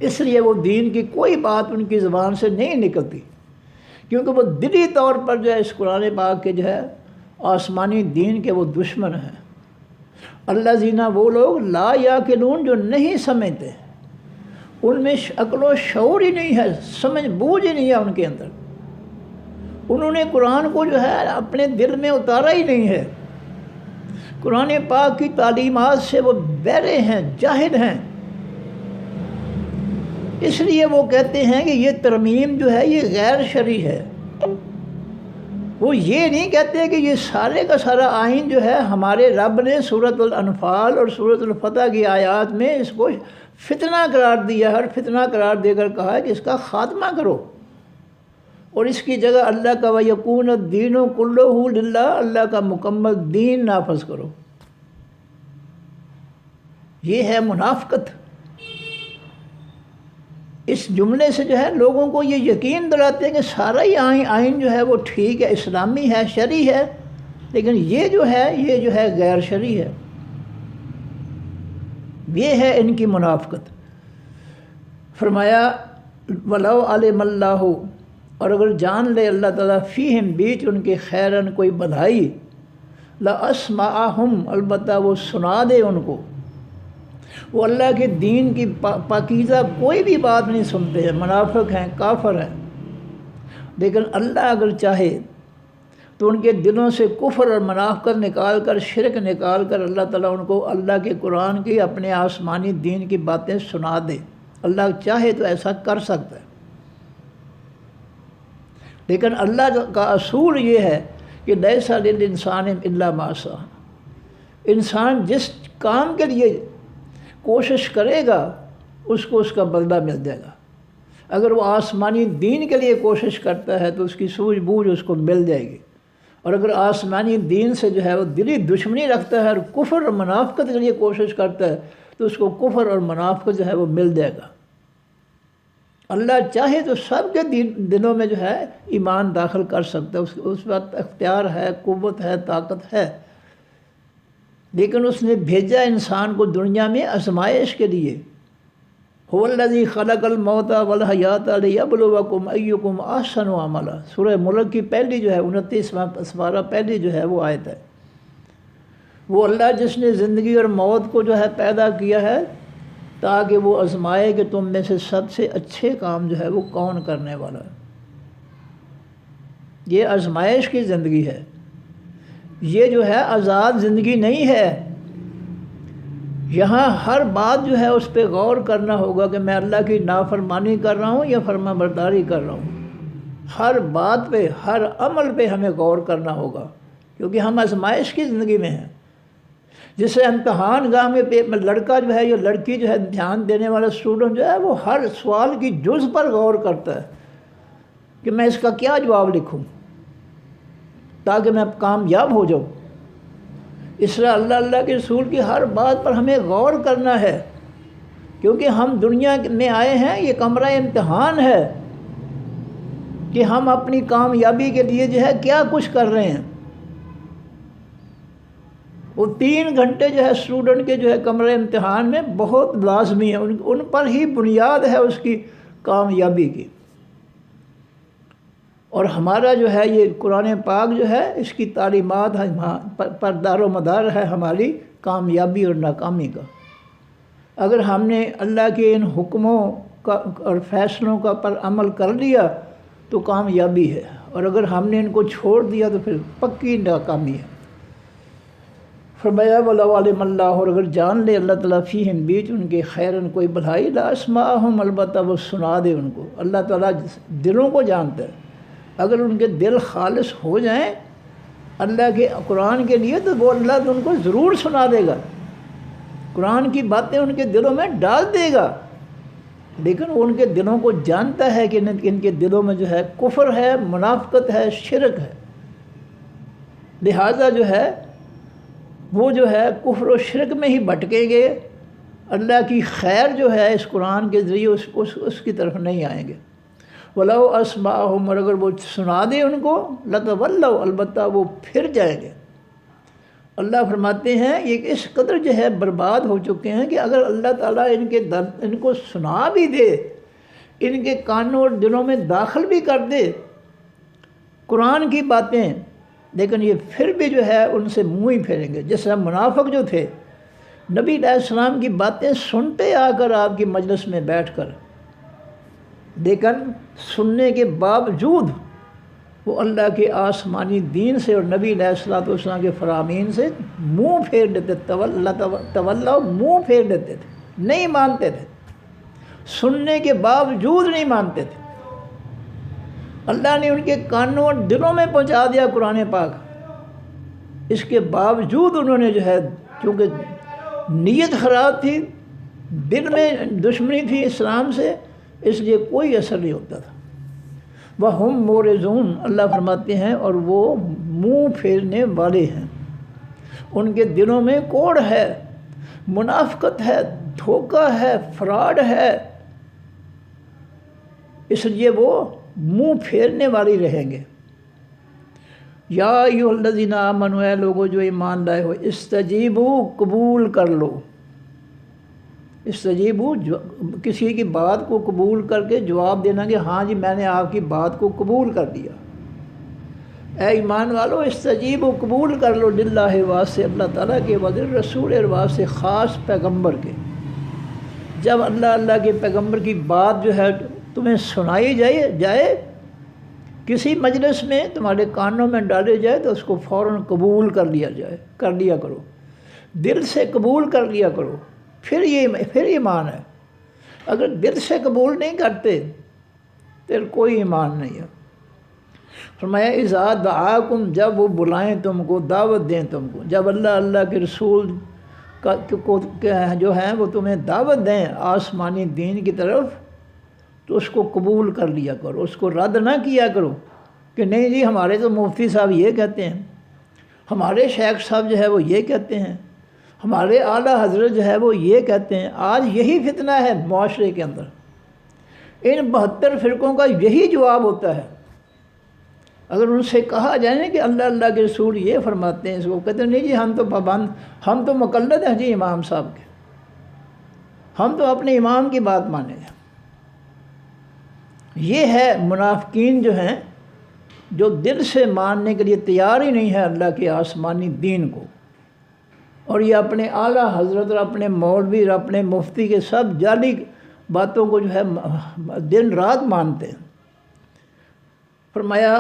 اس لیے وہ دین کی کوئی بات ان کی زبان سے نہیں نکلتی، کیونکہ وہ دلی طور پر جو ہے اس قرآن پاک کے جو ہے آسمانی دین کے وہ دشمن ہیں۔ اللہ زینہ وہ لوگ لا یعقلون جو نہیں سمجھتے، ان میں عقل و شعور ہی نہیں ہے، سمجھ بوجھ ہی نہیں ہے ان کے اندر، انہوں نے قرآن کو جو ہے اپنے دل میں اتارا ہی نہیں ہے، قرآن پاک کی تعلیمات سے وہ بہرے ہیں، جاہل ہیں، اس لیے وہ کہتے ہیں کہ یہ ترمیم جو ہے یہ غیر شرعی ہے۔ وہ یہ نہیں کہتے کہ یہ سارے کا سارا آئین جو ہے ہمارے رب نے سورۃ الانفال اور سورۃ الفتح کی آیات میں اس کو فتنہ قرار دیا ہے، اور فتنہ قرار دے کر کہا ہے کہ اس کا خاتمہ کرو۔ اور اس کی جگہ اللہ کا وَيَكُونَ الدِّينُ كُلُّهُ لِلَّهِ، اللہ کا مکمل دین نافذ کرو۔ یہ ہے منافقت۔ اس جملے سے جو ہے لوگوں کو یہ یقین دلاتے ہیں کہ سارا ہی آئین جو ہے وہ ٹھیک ہے، اسلامی ہے، شرعی ہے، لیکن یہ جو ہے غیر شرعی ہے۔ یہ ہے ان کی منافقت۔ فرمایا وَلَوْ عَلِمَ اللَّهُ، اور اگر جان لے اللہ تعالیٰ فیہم بیچ ان کے خیرن کوئی بھلائی، لَأَسْمَعَهُمْ، البتہ وہ سنا دے ان کو۔ وہ اللہ کے دین کی پاکیزہ کوئی بھی بات نہیں سنتے ہیں، منافق ہیں، کافر ہیں، لیکن اللہ اگر چاہے تو ان کے دلوں سے کفر اور منافقت نکال کر، شرک نکال کر، اللہ تعالیٰ ان کو اللہ کے قرآن کی، اپنے آسمانی دین کی باتیں سنا دے۔ اللہ چاہے تو ایسا کر سکتا ہے، لیکن اللہ کا اصول یہ ہے کہ لیس للانسان الا ما سعی، انسان جس کام کے لیے کوشش کرے گا اس کو اس کا بدلہ مل جائے گا۔ اگر وہ آسمانی دین کے لیے کوشش کرتا ہے تو اس کی سوجھ بوجھ اس کو مل جائے گی، اور اگر آسمانی دین سے جو ہے وہ دلی دشمنی رکھتا ہے اور کفر اور منافقت کے لیے کوشش کرتا ہے تو اس کو کفر اور منافقت جو ہے وہ مل جائے گا۔ اللہ چاہے تو سب کے دلوں میں جو ہے ایمان داخل کر سکتا ہے، اس وقت اختیار ہے، قوت ہے، طاقت ہے، لیکن اس نے بھیجا انسان کو دنیا میں آزمائش کے لیے۔ هو الذی خلق الموت والحیات لیبلوکم ایکم احسن عملا، سورہ ملک کی پہلی جو ہے 29واں سپارہ پہلی جو ہے وہ آیت ہے۔ وہ اللہ جس نے زندگی اور موت کو جو ہے پیدا کیا ہے تاکہ وہ آزمائے کہ تم میں سے سب سے اچھے کام جو ہے وہ کون کرنے والا ہے۔ یہ آزمائش کی زندگی ہے، یہ جو ہے آزاد زندگی نہیں ہے۔ یہاں ہر بات جو ہے اس پہ غور کرنا ہوگا کہ میں اللہ کی نافرمانی کر رہا ہوں یا فرما برداری کر رہا ہوں۔ ہر بات پہ، ہر عمل پہ ہمیں غور کرنا ہوگا، کیونکہ ہم آزمائش کی زندگی میں ہیں۔ جسے امتحان گاہ میں لڑکا جو ہے یا لڑکی جو ہے، دھیان دینے والا اسٹوڈنٹ جو ہے، وہ ہر سوال کی جز پر غور کرتا ہے کہ میں اس کا کیا جواب لکھوں تاکہ میں کامیاب ہو جاؤں۔ اس طرح اللہ کے رسول کی ہر بات پر ہمیں غور کرنا ہے، کیونکہ ہم دنیا میں آئے ہیں، یہ کمرہ امتحان ہے کہ ہم اپنی کامیابی کے لیے جو ہے کیا کچھ کر رہے ہیں۔ وہ 3 گھنٹے جو ہے اسٹوڈنٹ کے جو ہے کمرہ امتحان میں بہت لازمی ہے، ان پر ہی بنیاد ہے اس کی کامیابی کی۔ اور ہمارا جو ہے یہ قرآن پاک جو ہے اس کی تعلیمات پر دار و مدار ہے ہماری کامیابی اور ناکامی کا۔ اگر ہم نے اللہ کے ان حکموں کا اور فیصلوں کا پر عمل کر لیا تو کامیابی ہے، اور اگر ہم نے ان کو چھوڑ دیا تو پھر پکی ناکامی ہے۔ فرمایا وَلَوْ عَلِمَ اللَّهُ، اور اگر جان لے اللہ تعالیٰ فیہم بیچ ان کے خیرن کوئی بھلائی، لَأَسْمَعَهُمْ، البتہ وہ سنا دے ان کو۔ اللہ تعالیٰ دلوں کو جانتا ہے، اگر ان کے دل خالص ہو جائیں اللہ کے قرآن کے لیے تو وہ اللہ ان کو ضرور سنا دے گا، قرآن کی باتیں ان کے دلوں میں ڈال دے گا، لیکن وہ ان کے دلوں کو جانتا ہے کہ ان کے دلوں میں جو ہے کفر ہے، منافقت ہے، شرک ہے، لہٰذا جو ہے وہ جو ہے کفر و شرک میں ہی بھٹکیں گے، اللہ کی خیر جو ہے اس قرآن کے ذریعے اس کی طرف نہیں آئیں گے۔ وَلَوْ أَسْمَعَهُمْ، اور اگر وہ سنا دے ان کو، لَتَوَلَّوْا، البتہ وہ پھر جائیں گے۔ اللہ فرماتے ہیں یہ اس قدر جو ہے برباد ہو چکے ہیں کہ اگر اللہ تعالیٰ ان کو سنا بھی دے، ان کے کانوں اور دلوں میں داخل بھی کر دے قرآن کی باتیں، لیکن یہ پھر بھی جو ہے ان سے منہ ہی پھیریں گے۔ جس طرح منافق جو تھے نبی علیہ السلام کی باتیں سنتے آ کر آپ کی مجلس میں بیٹھ کر، لیکن سننے کے باوجود وہ اللہ کے آسمانی دین سے اور نبی علیہ السلام کے فرامین سے منہ پھیر لیتے، تولا منہ پھیر لیتے تھے، نہیں مانتے تھے، سننے کے باوجود نہیں مانتے تھے۔ اللہ نے ان کے کانوں اور دلوں میں پہنچا دیا قرآن پاک، اس کے باوجود انہوں نے جو ہے چونکہ نیت خراب تھی، دل میں دشمنی تھی اسلام سے، اس لیے کوئی اثر نہیں ہوتا تھا۔ وَهُمْ مُورِزُونَ، اللہ فرماتے ہیں اور وہ منہ پھیرنے والے ہیں، ان کے دلوں میں کوڑ ہے، منافقت ہے، دھوکہ ہے، فراڈ ہے، اس لیے وہ منہ پھیرنے والی رہیں گے۔ یا ایھا الذین آمنوا، اے لوگو جو ایمان لائے ہو، استجیبوا، قبول کر لو۔ استجیبوا، کسی کی بات کو قبول کر کے جواب دینا کہ ہاں جی میں نے آپ کی بات کو قبول کر دیا۔ اے ایمان والو، استجیبوا، قبول کر لو، للہ واسطے اللہ تعالیٰ کے، وللرسول، اور واسطے خاص پیغمبر کے۔ جب اللہ کے پیغمبر کی بات جو ہے تمہیں سنائی جائے کسی مجلس میں، تمہارے کانوں میں ڈالے جائے تو اس کو فوراً قبول کر لیا کرو، دل سے قبول کر لیا کرو، پھر ایمان ہے۔ اگر دل سے قبول نہیں کرتے پھر کوئی ایمان نہیں ہے۔ فرمایا اذا دعاکم، جب وہ بلائیں تم کو، دعوت دیں تم کو، جب اللہ کے رسول کو جو ہیں وہ تمہیں دعوت دیں آسمانی دین کی طرف، تو اس کو قبول کر لیا کرو، اس کو رد نہ کیا کرو کہ نہیں جی ہمارے تو مفتی صاحب یہ کہتے ہیں، ہمارے شیخ صاحب جو ہے وہ یہ کہتے ہیں، ہمارے اعلیٰ حضرت جو ہے وہ یہ کہتے ہیں۔ آج یہی فتنہ ہے معاشرے کے اندر، ان 72 فرقوں کا یہی جواب ہوتا ہے۔ اگر ان سے کہا جائے کہ اللہ کے رسول یہ فرماتے ہیں، اس کو کہتے ہیں نہیں جی ہم تو پابند، ہم تو مقلد ہیں جی امام صاحب کے، ہم تو اپنے امام کی بات مانیں گے۔ یہ ہے منافقین جو ہیں، جو دل سے ماننے کے لیے تیار ہی نہیں ہے اللہ کے آسمانی دین کو، اور یہ اپنے اعلیٰ حضرت اور اپنے مولوی اور اپنے مفتی کے سب جعلی باتوں کو جو ہے دن رات مانتے ہیں۔ فرمایا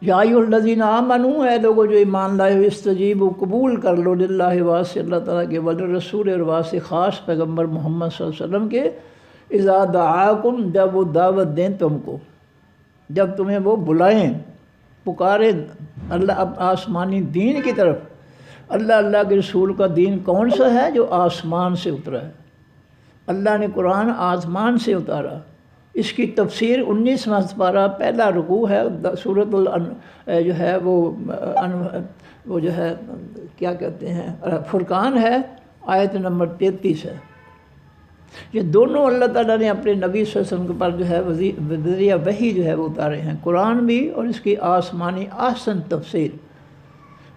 یا ایھا الذین آمنوا، اے لوگو جو ایمان لائے ہو، استجیبوا، قبول کر لو، للہ واسطے اللہ تعالیٰ کے، وللرسول، اور واسطے خاص پیغمبر محمد صلی اللہ علیہ وسلم کے، اذا دعاکم، جب وہ دعوت دیں تم کو، جب تمہیں وہ بلائیں، پکارے اللہ آسمانی دین کی طرف۔ اللہ کے رسول کا دین کون سا ہے؟ جو آسمان سے اترا ہے۔ اللہ نے قرآن آسمان سے اتارا، اس کی تفسیر 19واں سپارہ پہلا رکوع ہے، سورۃ جو ہے وہ جو ہے کیا کہتے ہیں فرقان ہے، آیت نمبر 33 ہے۔ یہ دونوں اللہ تعالیٰ نے اپنے نبی صلی اللہ علیہ وسلم پر جو ہے ذریعہ وحی جو ہے وہ اتارے ہیں، قرآن بھی اور اس کی آسمانی احسن تفسیر۔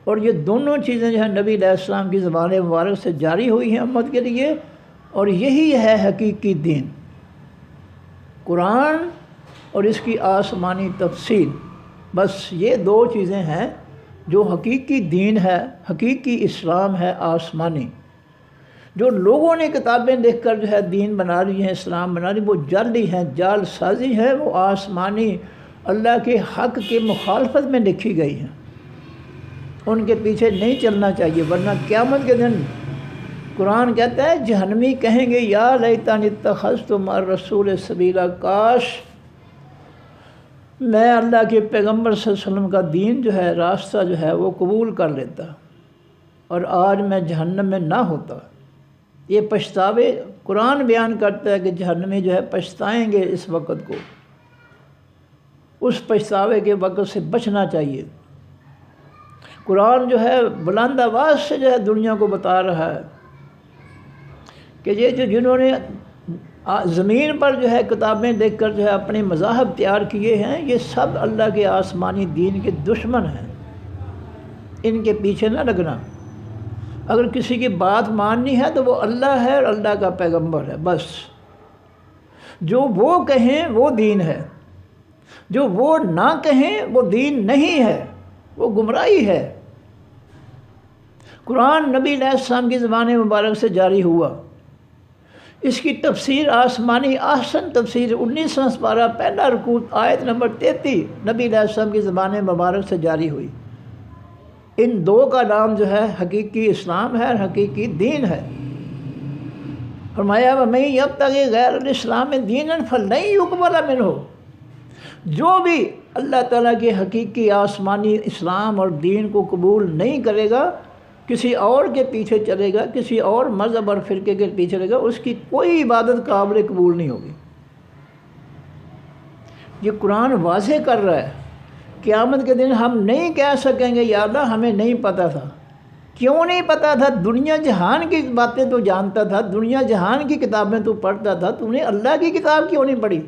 اور یہ دونوں چیزیں جو ہے نبی علیہ السلام کی زبان مبارک سے جاری ہوئی ہیں امت کے لیے، اور یہی ہے حقیقی دین، قرآن اور اس کی آسمانی تفسیر۔ بس یہ دو چیزیں ہیں جو حقیقی دین ہے، حقیقی اسلام ہے آسمانی۔ جو لوگوں نے کتابیں لکھ کر جو ہے دین بنا لی ہیں، اسلام بنا لی، وہ جعلی ہیں، جال سازی ہے، وہ آسمانی اللہ کے حق کے مخالفت میں لکھی گئی ہیں۔ ان کے پیچھے نہیں چلنا چاہیے، ورنہ قیامت کے دن قرآن کہتا ہے جہنمی کہیں گے یا لیتنی اتخذت مع الرسول سبیلا، کاش میں اللہ کے پیغمبر صلی اللہ علیہ وسلم کا دین جو ہے، راستہ جو ہے وہ قبول کر لیتا، اور آج میں جہنم میں نہ ہوتا۔ یہ پچھتاوے قرآن بیان کرتا ہے کہ جہنمی جو ہے پچھتائیں گے اس وقت کو، اس پچھتاوے کے وقت سے بچنا چاہیے۔ قرآن جو ہے بلند آواز سے جو ہے دنیا کو بتا رہا ہے کہ یہ جنہوں نے زمین پر جو ہے کتابیں لکھ کر جو ہے اپنے مذاہب تیار کیے ہیں، یہ سب اللہ کے آسمانی دین کے دشمن ہیں، ان کے پیچھے نہ لگنا۔ اگر کسی کی بات ماننی ہے تو وہ اللہ ہے اور اللہ کا پیغمبر ہے، بس جو وہ کہیں وہ دین ہے، جو وہ نہ کہیں وہ دین نہیں ہے، وہ گمراہی ہے۔ قرآن نبی علیہ السلام کی زبان مبارک سے جاری ہوا، اس کی تفسیر آسمانی احسن تفسیر 19واں سپارہ پہلا رکوع آیت نمبر 33 نبی علیہ السلام کی زبان مبارک سے جاری ہوئی۔ ان دو کا نام جو ہے حقیقی اسلام ہے، حقیقی دین ہے۔ فرمایا وَمَن یبتغی غیر الاسلام دینا فلن یقبل منہ، جو بھی اللہ تعالیٰ کے حقیقی آسمانی اسلام اور دین کو قبول نہیں کرے گا، کسی اور کے پیچھے چلے گا، کسی اور مذہب اور فرقے کے پیچھے چلے گا، اس کی کوئی عبادت قابل قبول نہیں ہوگی۔ یہ قرآن واضح کر رہا ہے۔ قیامت کے دن ہم نہیں کہہ سکیں گے یا اللہ ہمیں نہیں پتہ تھا۔ کیوں نہیں پتہ تھا؟ دنیا جہان کی باتیں تو جانتا تھا، دنیا جہان کی کتابیں تو پڑھتا تھا، تو نے اللہ کی کتاب کیوں نہیں پڑھی؟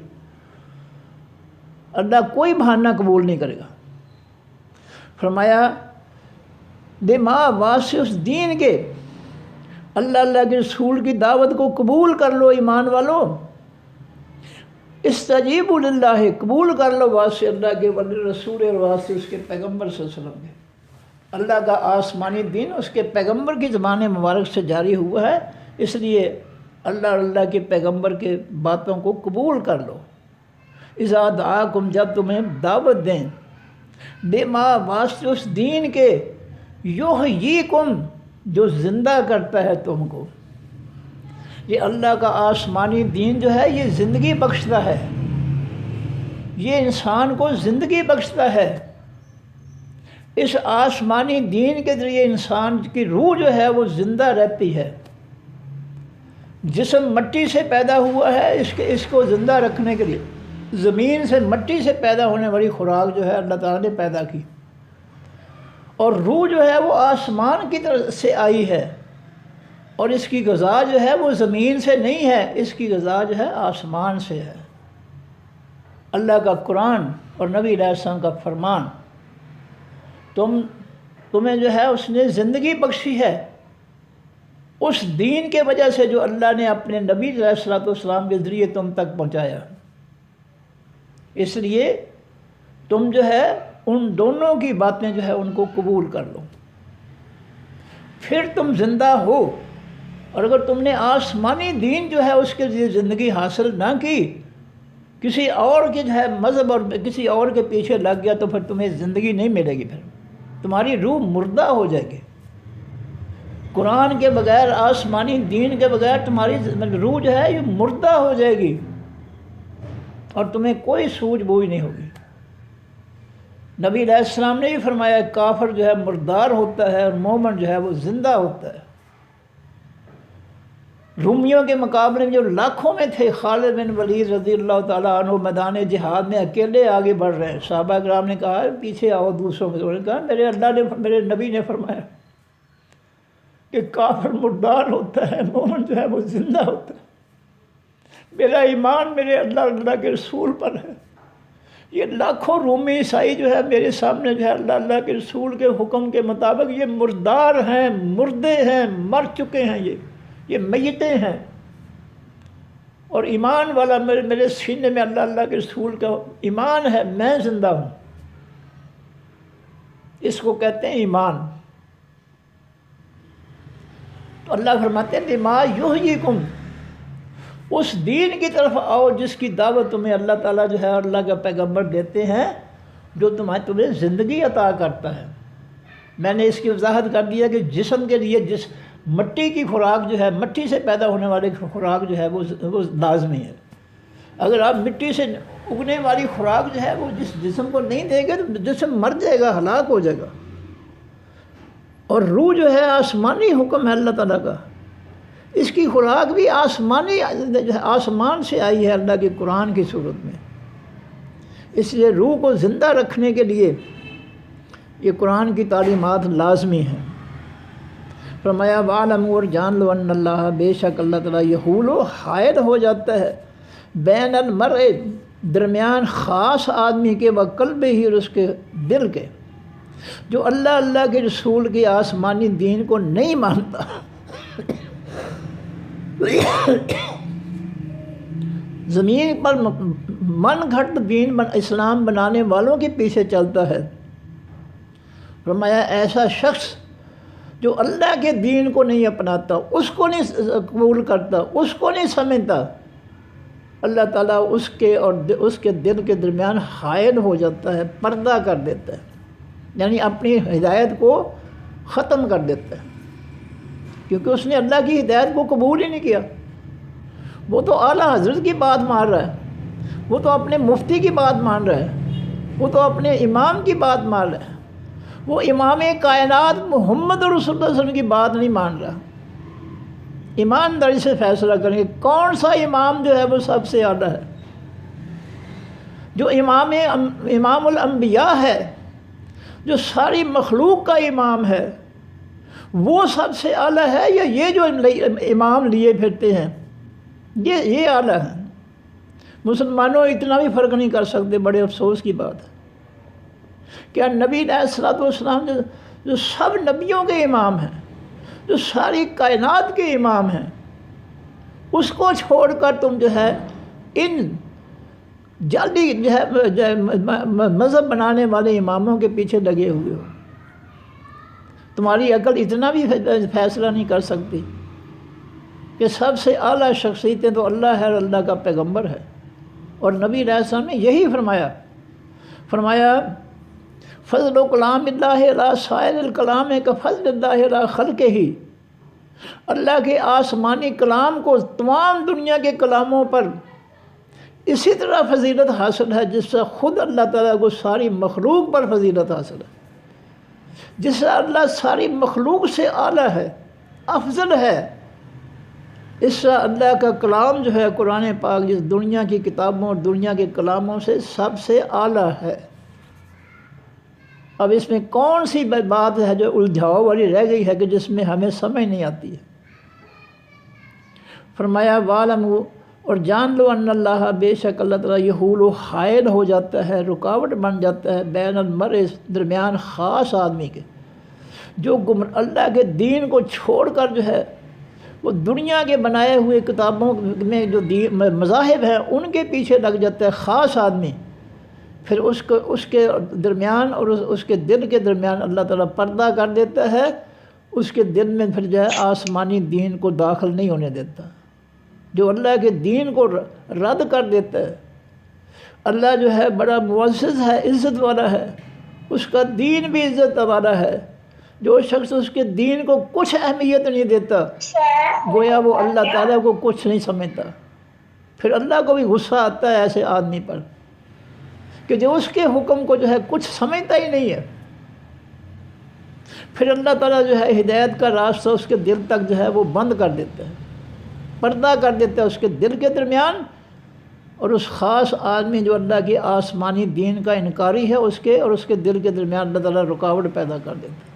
اللہ کوئی بہانہ قبول نہیں کرے گا۔ فرمایا دما واسطے اس دین کے، اللہ کے رسول کی دعوت کو قبول کر لو ایمان والو، استجیبوا للہ، قبول کر لو واسطے اللہ کے رسول اور واسطے اس کے پیغمبر صلی اللہ علیہ وسلم کے۔ اللہ کا آسمانی دین اس کے پیغمبر کی زبان مبارک سے جاری ہوا ہے، اس لیے اللہ کے پیغمبر کے باتوں کو قبول کر لو۔ اذا دعاکم، جب تمہیں دعوت دیں، بما واسطے اس دین کے، یحییکم، جو زندہ کرتا ہے تم کو۔ یہ اللہ کا آسمانی دین جو ہے یہ زندگی بخشتا ہے، یہ انسان کو زندگی بخشتا ہے۔ اس آسمانی دین کے ذریعے انسان کی روح جو ہے وہ زندہ رہتی ہے۔ جسم مٹی سے پیدا ہوا ہے، اس کو زندہ رکھنے کے لیے زمین سے، مٹی سے پیدا ہونے والی خوراک جو ہے اللہ تعالیٰ نے پیدا کی، اور روح جو ہے وہ آسمان کی طرف سے آئی ہے، اور اس کی غذا جو ہے وہ زمین سے نہیں ہے، اس کی غذا جو ہے آسمان سے ہے۔ اللہ کا قرآن اور نبی علیہ السلام کا فرمان، تمہیں جو ہے اس نے زندگی بخشی ہے اس دین کے وجہ سے جو اللہ نے اپنے نبی علیہ السلام کے ذریعے تم تک پہنچایا۔ اس لیے تم جو ہے ان دونوں کی باتیں جو ہے ان کو قبول کر لو، پھر تم زندہ ہو۔ اور اگر تم نے آسمانی دین جو ہے اس کے لیے زندگی حاصل نہ کی، کسی اور کے جو ہے مذہب اور کسی اور کے پیچھے لگ گیا، تو پھر تمہیں زندگی نہیں ملے گی، پھر تمہاری روح مردہ ہو جائے گی۔ قرآن کے بغیر، آسمانی دین کے بغیر تمہاری روح جو ہے یہ مردہ ہو جائے گی، اور تمہیں کوئی سوجھ بوجھ نہیں ہوگی۔ نبی علیہ السلام نے بھی فرمایا کافر جو ہے مردار ہوتا ہے اور مومن جو ہے وہ زندہ ہوتا ہے۔ رومیوں کے مقابلے میں جو لاکھوں میں تھے، خالد بن ولید رضی اللہ تعالیٰ عنہ میدان جہاد میں اکیلے آگے بڑھ رہے ہیں۔ صحابہ کرام نے کہا پیچھے آؤ دوسروں میں، انہوں نے کہا میرے نبی نے فرمایا کہ کافر مردار ہوتا ہے، مومن جو ہے وہ زندہ ہوتا ہے۔ میرا ایمان میرے اللہ کے رسول پر ہے۔ یہ لاکھوں رومی عیسائی جو ہے میرے سامنے جو ہے اللہ کے رسول کے حکم کے مطابق یہ مردار ہیں، مردے ہیں، مر چکے ہیں، یہ میتیں ہیں، اور ایمان والا میرے سینے میں اللہ کے رسول کا ایمان ہے، میں زندہ ہوں۔ اس کو کہتے ہیں ایمان۔ تو اللہ فرماتے ہیں لما یحییکم، اس دین کی طرف آؤ جس کی دعوت تمہیں اللہ تعالیٰ جو ہے اللہ کا پیغمبر دیتے ہیں، جو تمہیں زندگی عطا کرتا ہے۔ میں نے اس کی وضاحت کر دیا کہ جسم کے لیے جس مٹی کی خوراک جو ہے، مٹی سے پیدا ہونے والی خوراک جو ہے وہ لازمی ہے۔ اگر آپ مٹی سے اگنے والی خوراک جو ہے وہ جس جسم کو نہیں دیں گے تو جسم مر جائے گا، ہلاک ہو جائے گا۔ اور روح جو ہے آسمانی حکم ہے اللہ تعالیٰ کا، اس کی خوراک بھی آسمان سے آئی ہے اللہ کے قرآن کی صورت میں۔ اس لیے روح کو زندہ رکھنے کے لیے یہ قرآن کی تعلیمات لازمی ہیں۔ فرمایا وَعْلَمُوا، اور جان لو ان اللہ، بے شک اللہ تعالیٰ یحول، حائل ہو جاتا ہے، بین المرء، درمیان خاص آدمی کے، وقلبہ ہی، اور اس کے دل کے۔ جو اللہ کے رسول کے آسمانی دین کو نہیں مانتا، زمین پر من گھڑت دین اسلام بنانے والوں کے پیچھے چلتا ہے، فرمایا ایسا شخص جو اللہ کے دین کو نہیں اپناتا، اس کو نہیں قبول کرتا، اس کو نہیں سمجھتا، اللہ تعالیٰ اس کے اور اس کے دل کے درمیان حائل ہو جاتا ہے، پردہ کر دیتا ہے، یعنی اپنی ہدایت کو ختم کر دیتا ہے، کیونکہ اس نے اللہ کی ہدایت کو قبول ہی نہیں کیا۔ وہ تو اعلیٰ حضرت کی بات مان رہا ہے، وہ تو اپنے مفتی کی بات مان رہا ہے، وہ تو اپنے امام کی بات مان رہا ہے، وہ امام کائنات محمد رسول اللہ صلی اللہ علیہ وسلم کی بات نہیں مان رہا۔ ایمانداری سے فیصلہ کریں گے کون سا امام جو ہے وہ سب سے اعلیٰ ہے۔ جو امام الانبیاء ہے، جو ساری مخلوق کا امام ہے، وہ سب سے اعلیٰ ہے یا یہ جو امام لیے پھرتے ہیں یہ اعلیٰ ہے؟ مسلمانوں اتنا بھی فرق نہیں کر سکتے، بڑے افسوس کی بات ہے۔ کیا نبی علیہ الصلوۃ والسلام جو سب نبیوں کے امام ہیں، جو ساری کائنات کے امام ہیں، اس کو چھوڑ کر تم جو ہے ان جعلی جو ہے مذہب بنانے والے اماموں کے پیچھے لگے ہوئے ہو؟ تمہاری عقل اتنا بھی فیصلہ نہیں کر سکتی کہ سب سے اعلیٰ شخصیتیں تو اللہ ہے اور اللہ کا پیغمبر ہے، اور نبی علیہ السلام نے یہی فرمایا فضل و کلام اللہ علی سائر الکلام کا فضل اللہ علی خلقہ ہی، اللہ کے آسمانی کلام کو تمام دنیا کے کلاموں پر اسی طرح فضیلت حاصل ہے جس سے خود اللہ تعالیٰ کو ساری مخلوق پر فضیلت حاصل ہے، جس سے اللہ ساری مخلوق سے اعلیٰ ہے، افضل ہے۔ اس سے اللہ کا کلام جو ہے قرآن پاک جس دنیا کی کتابوں اور دنیا کے کلاموں سے سب سے اعلیٰ ہے۔ اب اس میں کون سی بات ہے جو الجھاؤ والی رہ گئی ہے کہ جس میں ہمیں سمجھ نہیں آتی ہے؟ فرمایا وَاعْلَمُوا، اور جان لو ان اللہ، بے شک اللہ تعالیٰ یحول حائل ہو جاتا ہے، رکاوٹ بن جاتا ہے، بین المرء، درمیان خاص آدمی کے، جو اللہ کے دین کو چھوڑ کر جو ہے وہ دنیا کے بنائے ہوئے کتابوں میں جو مذاہب ہیں ان کے پیچھے لگ جاتا ہے خاص آدمی، پھر اس کے درمیان اور اس کے دل کے درمیان اللہ تعالیٰ پردہ کر دیتا ہے، اس کے دل میں پھر جو ہے آسمانی دین کو داخل نہیں ہونے دیتا۔ جو اللہ کے دین کو رد کر دیتا ہے، اللہ جو ہے بڑا معزز ہے، عزت والا ہے، اس کا دین بھی عزت والا ہے۔ جو شخص اس کے دین کو کچھ اہمیت نہیں دیتا، گویا وہ اللہ تعالیٰ کو کچھ نہیں سمجھتا۔ پھر اللہ کو بھی غصہ آتا ہے ایسے آدمی پر کہ جو اس کے حکم کو جو ہے کچھ سمجھتا ہی نہیں ہے۔ پھر اللہ تعالیٰ جو ہے ہدایت کا راستہ اس کے دل تک جو ہے وہ بند کر دیتا ہے، پردہ کر دیتا ہے اس کے دل کے درمیان، اور اس خاص آدمی جو اللہ کے آسمانی دین کا انکاری ہے اس کے دل کے درمیان اللہ تعالیٰ رکاوٹ پیدا کر دیتا ہے۔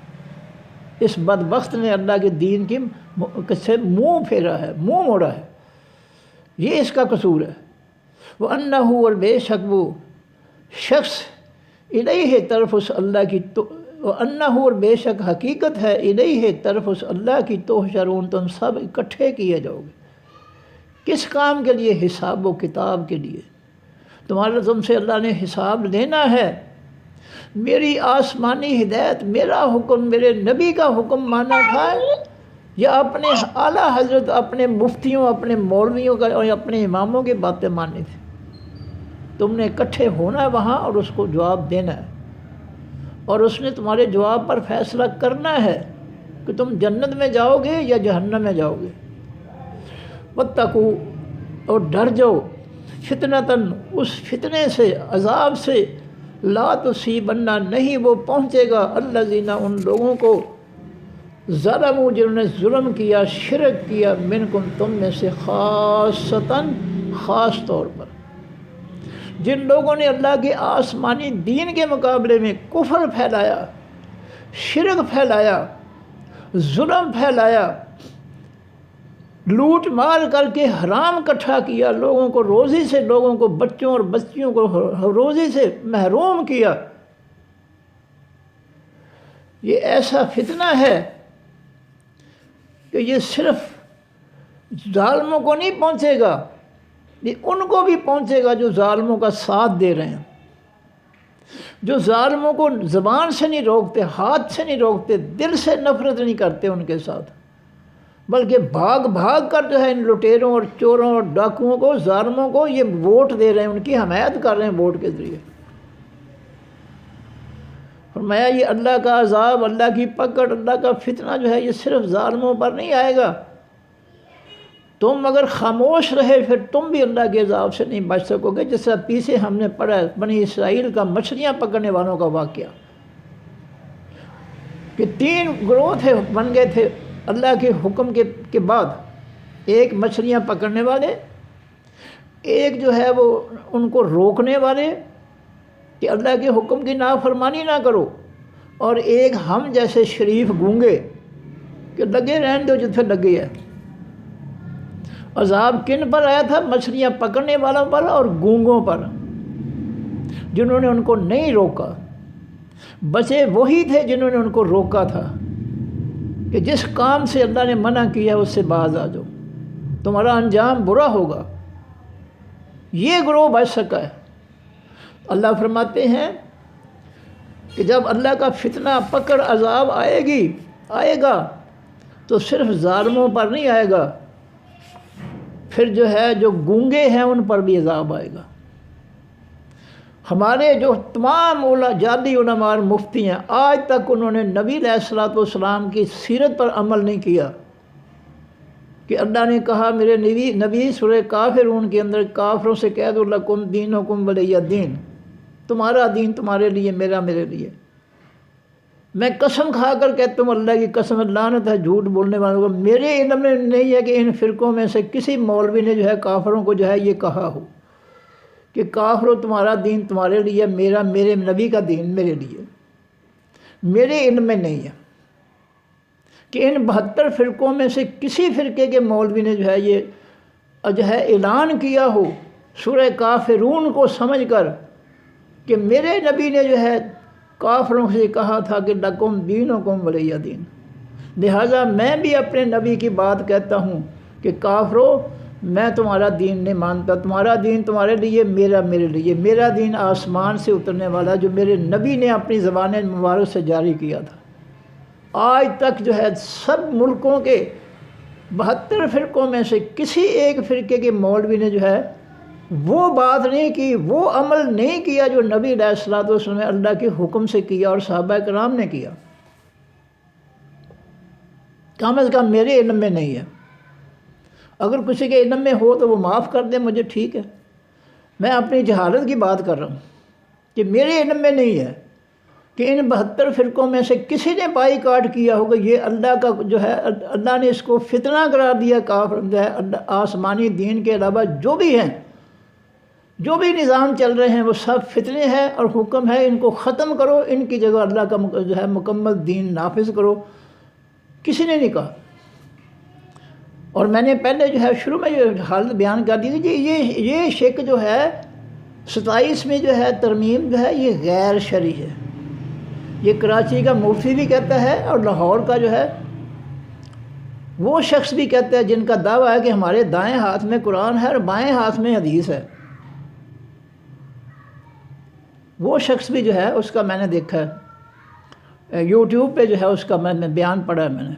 اس بدبخت نے اللہ کے دین کی سے منہ پھیرا ہے، منہ موڑا ہے، یہ اس کا قصور ہے۔ وَأَنَّهُ، اور بے شک وہ شخص الیہ طرف اس اللہ کی وَأَنَّهُ، اور بے شک حقیقت ہے الیہ طرف اس اللہ کی تحشرون، تم سب اکٹھے کیے جاؤ گے۔ کس کام کے لیے؟ حساب و کتاب کے لیے۔ تم سے اللہ نے حساب لینا ہے۔ میری آسمانی ہدایت، میرا حکم، میرے نبی کا حکم مانا تھا، یا اپنے اعلیٰ حضرت، اپنے مفتیوں، اپنے مولویوں کا اور اپنے اماموں کی باتیں ماننی تھی؟ تم نے اکٹھے ہونا ہے وہاں اور اس کو جواب دینا ہے، اور اس نے تمہارے جواب پر فیصلہ کرنا ہے کہ تم جنت میں جاؤ گے یا جہنم میں جاؤ گے۔ واتقوا، اور ڈر جاؤ، فتنتاً، اس فتنے سے، عذاب سے، لا تصیبن، نہیں وہ پہنچے گا، الذین، ان لوگوں کو، ظلموا، جنہوں نے ظلم کیا، شرک کیا، منکم، تم میں سے، خاصتاً، خاص طور پر، جن لوگوں نے اللہ کے آسمانی دین کے مقابلے میں کفر پھیلایا، شرک پھیلایا، ظلم پھیلایا، لوٹ مار کر کے حرام اکٹھا کیا، لوگوں کو روزی سے، لوگوں کو، بچوں اور بچیوں کو روزی سے محروم کیا، یہ ایسا فتنہ ہے کہ یہ صرف ظالموں کو نہیں پہنچے گا، یہ ان کو بھی پہنچے گا جو ظالموں کا ساتھ دے رہے ہیں، جو ظالموں کو زبان سے نہیں روکتے، ہاتھ سے نہیں روکتے، دل سے نفرت نہیں کرتے ان کے ساتھ، بلکہ بھاگ بھاگ کر جو ہے ان لٹیروں اور چوروں اور ڈاکوؤں کو، ظالموں کو یہ ووٹ دے رہے ہیں، ان کی حمایت کر رہے ہیں ووٹ کے ذریعے۔ فرمایا یہ اللہ کا عذاب، اللہ کی پکڑ، اللہ کا فتنہ جو ہے یہ صرف ظالموں پر نہیں آئے گا۔ تم اگر خاموش رہے پھر تم بھی اللہ کے عذاب سے نہیں بچ سکو گے، جس طرح پیچھے ہم نے پڑھا ہے بنی اسرائیل کا مچھلیاں پکڑنے والوں کا واقعہ، کہ 3 گروہ بن گئے تھے اللہ کے حکم کے بعد، ایک مچھلیاں پکڑنے والے، ایک جو ہے وہ ان کو روکنے والے کہ اللہ کے حکم کی نافرمانی نہ کرو، اور ایک ہم جیسے شریف گونگے کہ لگے رہنے دو جتنے لگے ہے۔ عذاب کن پر آیا تھا؟ مچھلیاں پکڑنے والوں پر اور گونگوں پر، جنہوں نے ان کو نہیں روکا۔ بچے وہی تھے جنہوں نے ان کو روکا تھا کہ جس کام سے اللہ نے منع کیا اس سے باز آ جاؤ، تمہارا انجام برا ہوگا۔ یہ گروہ بچ سکا ہے۔ اللہ فرماتے ہیں کہ جب اللہ کا فتنہ پکڑ عذاب آئے گا تو صرف ظالموں پر نہیں آئے گا، پھر جو ہے جو گونگے ہیں ان پر بھی عذاب آئے گا۔ ہمارے جو تمام جعلی علماء اور مفتی ہیں، آج تک انہوں نے نبی علیہ الصلوۃ والسلام کی سیرت پر عمل نہیں کیا کہ اللہ نے کہا میرے نبی سورہ کافرون کے اندر کافروں سے کہہ دو لکم دینکم ولی دین، تمہارا دین تمہارے لیے، میرا میرے لیے۔ میں قسم کھا کر کہتا ہوں، اللہ کی قسم، لعنت ہے جھوٹ بولنے والوں کو، میرے علم میں نہیں ہے کہ ان فرقوں میں سے کسی مولوی نے جو ہے کافروں کو جو ہے یہ کہا ہو کہ کافروں تمہارا دین تمہارے لیے، میرے نبی کا دین میرے لیے۔ میرے علم میں نہیں ہے کہ ان 72 فرقوں میں سے کسی فرقے کے مولوی نے جو ہے یہ جو ہے اعلان کیا ہو سورہ کافرون کو سمجھ کر کہ میرے نبی نے جو ہے کافروں سے کہا تھا کہ لکم دینکم ولی دین۔ لہٰذا میں بھی اپنے نبی کی بات کہتا ہوں کہ کافروں میں تمہارا دین نہیں مانتا، تمہارا دین تمہارے لیے، میرا میرے لیے۔ میرا دین آسمان سے اترنے والا جو میرے نبی نے اپنی زبان مبارک سے جاری کیا تھا۔ آج تک جو ہے سب ملکوں کے 72 فرقوں میں سے کسی ایک فرقے کے مولوی نے جو ہے وہ بات نہیں کی، وہ عمل نہیں کیا جو نبی علیہ الصلوۃ والسلام نے اللہ کے حکم سے کیا اور صحابہ کرام نے کیا۔ کم از کم میرے علم میں نہیں ہے۔ اگر کسی کے علم میں ہو تو وہ معاف کر دے مجھے، ٹھیک ہے۔ میں اپنی جہالت کی بات کر رہا ہوں کہ میرے علم میں نہیں ہے کہ ان 72 فرقوں میں سے کسی نے بائی کاٹ کیا ہوگا یہ اللہ کا جو ہے، اللہ نے اس کو فتنہ قرار دیا، کافر جو ہے آسمانی دین کے علاوہ جو بھی ہیں، جو بھی نظام چل رہے ہیں وہ سب فتنے ہیں، اور حکم ہے ان کو ختم کرو، ان کی جگہ اللہ کا جو ہے مکمل دین نافذ کرو۔ کسی نے نہیں کہا۔ اور میں نے پہلے جو ہے شروع میں جو حالت بیان کر دی تھی کہ یہ شک جو ہے 27 میں جو ہے ترمیم جو ہے یہ غیر شرعی ہے۔ یہ کراچی کا مفتی بھی کہتا ہے اور لاہور کا جو ہے وہ شخص بھی کہتا ہے جن کا دعویٰ ہے کہ ہمارے دائیں ہاتھ میں قرآن ہے اور بائیں ہاتھ میں حدیث ہے۔ وہ شخص بھی جو ہے اس کا میں نے دیکھا ہے یوٹیوب پہ جو ہے اس کا میں نے بیان پڑھا ہے میں نے۔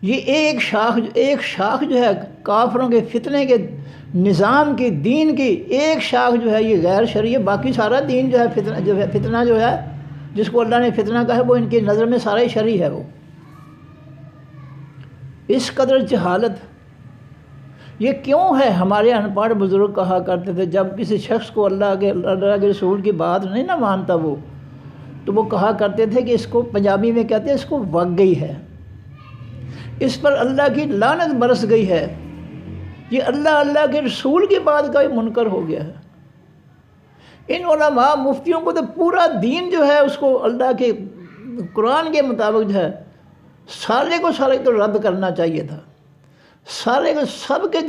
یہ ایک شاخ جو ہے کافروں کے فتنے کے نظام کی، دین کی ایک شاخ جو ہے یہ غیر شرعی ہے، باقی سارا دین جو ہے فتنہ جو ہے جس کو اللہ نے فتنہ کہا ہے وہ ان کی نظر میں سارا ہی شرعی ہے۔ وہ اس قدر جہالت یہ کیوں ہے؟ ہمارے ان پڑھ بزرگ کہا کرتے تھے جب کسی شخص کو اللہ کے رسول کی بات نہیں نہ مانتا وہ، تو وہ کہا کرتے تھے کہ اس کو پنجابی میں کہتے ہیں اس کو وگ گئی ہے، اس پر اللہ کی لعنت برس گئی ہے، یہ اللہ کے رسول کی بات کا منکر ہو گیا ہے۔ ان علماء مفتیوں کو تو پورا دین جو ہے اس کو اللہ کے قرآن کے مطابق جو ہے سارے کو رد کرنا چاہیے تھا، سب کے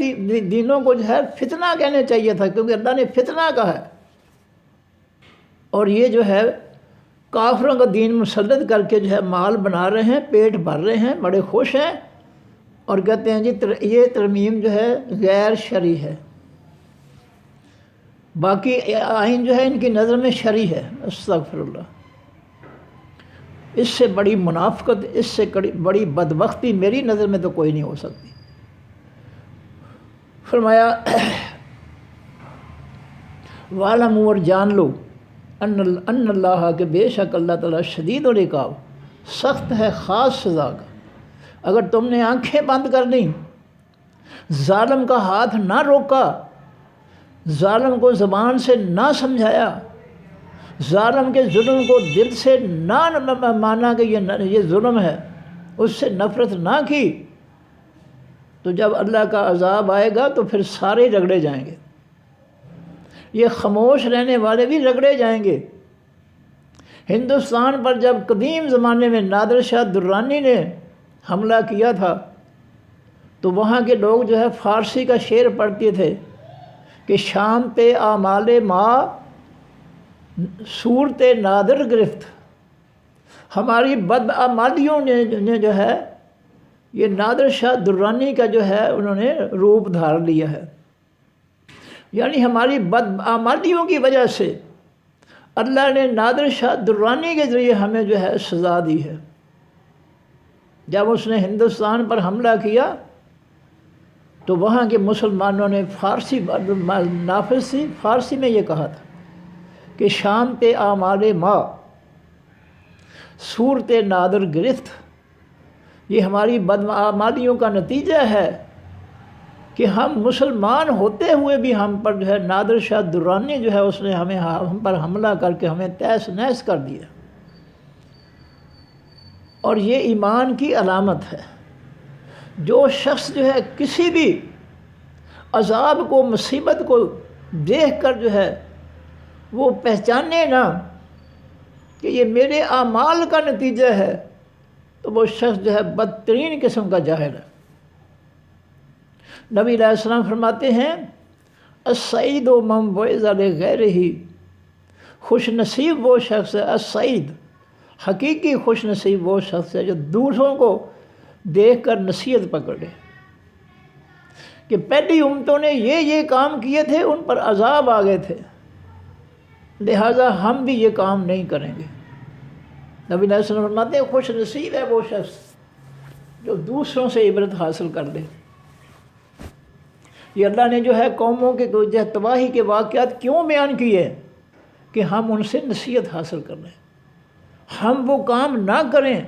دینوں کو جو ہے فتنہ کہنے چاہیے تھا، کیونکہ اللہ نے فتنہ کہا ہے۔ اور یہ جو ہے کافروں کا دین مسلط کر کے جو ہے مال بنا رہے ہیں، پیٹ بھر رہے ہیں، بڑے خوش ہیں، اور کہتے ہیں جی یہ ترمیم جو ہے غیر شرعی ہے، باقی آئین جو ہے ان کی نظر میں شرعی ہے۔ استغفر اللہ۔ اس سے بڑی منافقت، اس سے بڑی بدبختی میری نظر میں تو کوئی نہیں ہو سکتی۔ فرمایا وَعْلَمُوا، اور جان لو، ان اللہ کہ بے شک اللہ تعالیٰ شدید العقاب، سخت ہے خاص سزا کا۔ اگر تم نے آنکھیں بند کر دیں، ظالم کا ہاتھ نہ روکا، ظالم کو زبان سے نہ سمجھایا، ظالم کے ظلم کو دل سے نہ مانا کہ یہ ظلم ہے، اس سے نفرت نہ کی، تو جب اللہ کا عذاب آئے گا تو پھر سارے رگڑے جائیں گے، یہ خاموش رہنے والے بھی رگڑے جائیں گے۔ ہندوستان پر جب قدیم زمانے میں نادر شاہ درانی نے حملہ کیا تھا تو وہاں کے لوگ جو ہے فارسی کا شعر پڑھتے تھے کہ شام پہ آمال ماں صورت نادر گرفت، ہماری بدعمالیوں نے جو ہے یہ نادر شاہ درانی کا جو ہے انہوں نے روپ دھار لیا ہے، یعنی ہماری بدعمالیوں کی وجہ سے اللہ نے نادر شاہ درانی کے ذریعے ہمیں جو ہے سزا دی ہے۔ جب اس نے ہندوستان پر حملہ کیا تو وہاں کے مسلمانوں نے فارسی نافذ تھی، فارسی میں یہ کہا تھا کہ شام پہ آمال ماں صورت نادر گرفت، یہ ہماری بدعمالیوں کا نتیجہ ہے کہ ہم مسلمان ہوتے ہوئے بھی ہم پر جو ہے نادر شاہ درانی جو ہے اس نے ہم پر حملہ کر کے ہمیں تہس نہس کر دیا، اور یہ ایمان کی علامت ہے۔ جو شخص جو ہے کسی بھی عذاب کو، مصیبت کو دیکھ کر جو ہے وہ پہچانے نہ کہ یہ میرے اعمال کا نتیجہ ہے، تو وہ شخص جو ہے بدترین قسم کا جاہل ہے۔ نبی علیہ السلام فرماتے ہیں السعید من وعظ لغیرہ، خوش نصیب وہ شخص ہے، السعید حقیقی خوش نصیب وہ شخص ہے جو دوسروں کو دیکھ کر نصیحت پکڑے کہ پہلی امتوں نے یہ کام کیے تھے، ان پر عذاب آ گئے تھے، لہٰذا ہم بھی یہ کام نہیں کریں گے۔ نبی علیہ السلام فرماتے ہیں خوش نصیب ہے وہ شخص جو دوسروں سے عبرت حاصل کر لے۔ یہ اللہ نے جو ہے قوموں کے تباہی کے واقعات کیوں بیان کیے کہ ہم ان سے نصیحت حاصل کر لیں، ہم وہ کام نہ کریں،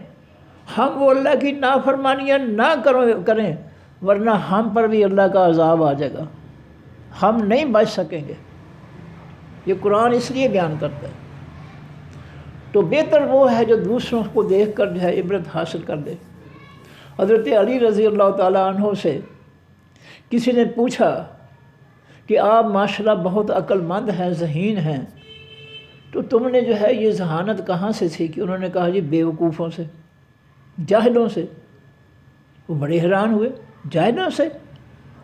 ہم وہ اللہ کی نافرمانیاں نہ کریں، ورنہ ہم پر بھی اللہ کا عذاب آ جائے گا، ہم نہیں بچ سکیں گے۔ یہ قرآن اس لیے بیان کرتا ہے۔ تو بہتر وہ ہے جو دوسروں کو دیکھ کر جو ہے عبرت حاصل کر دے۔ حضرت علی رضی اللہ تعالیٰ عنہ سے کسی نے پوچھا کہ آپ ماشاءاللہ بہت عقل مند ہیں، ذہین ہیں، تو تم نے جو ہے یہ ذہانت کہاں سے سیکھی؟ انہوں نے کہا جی بیوقوفوں سے، جاہلوں سے۔ وہ بڑے حیران ہوئے، جاہلوں سے؟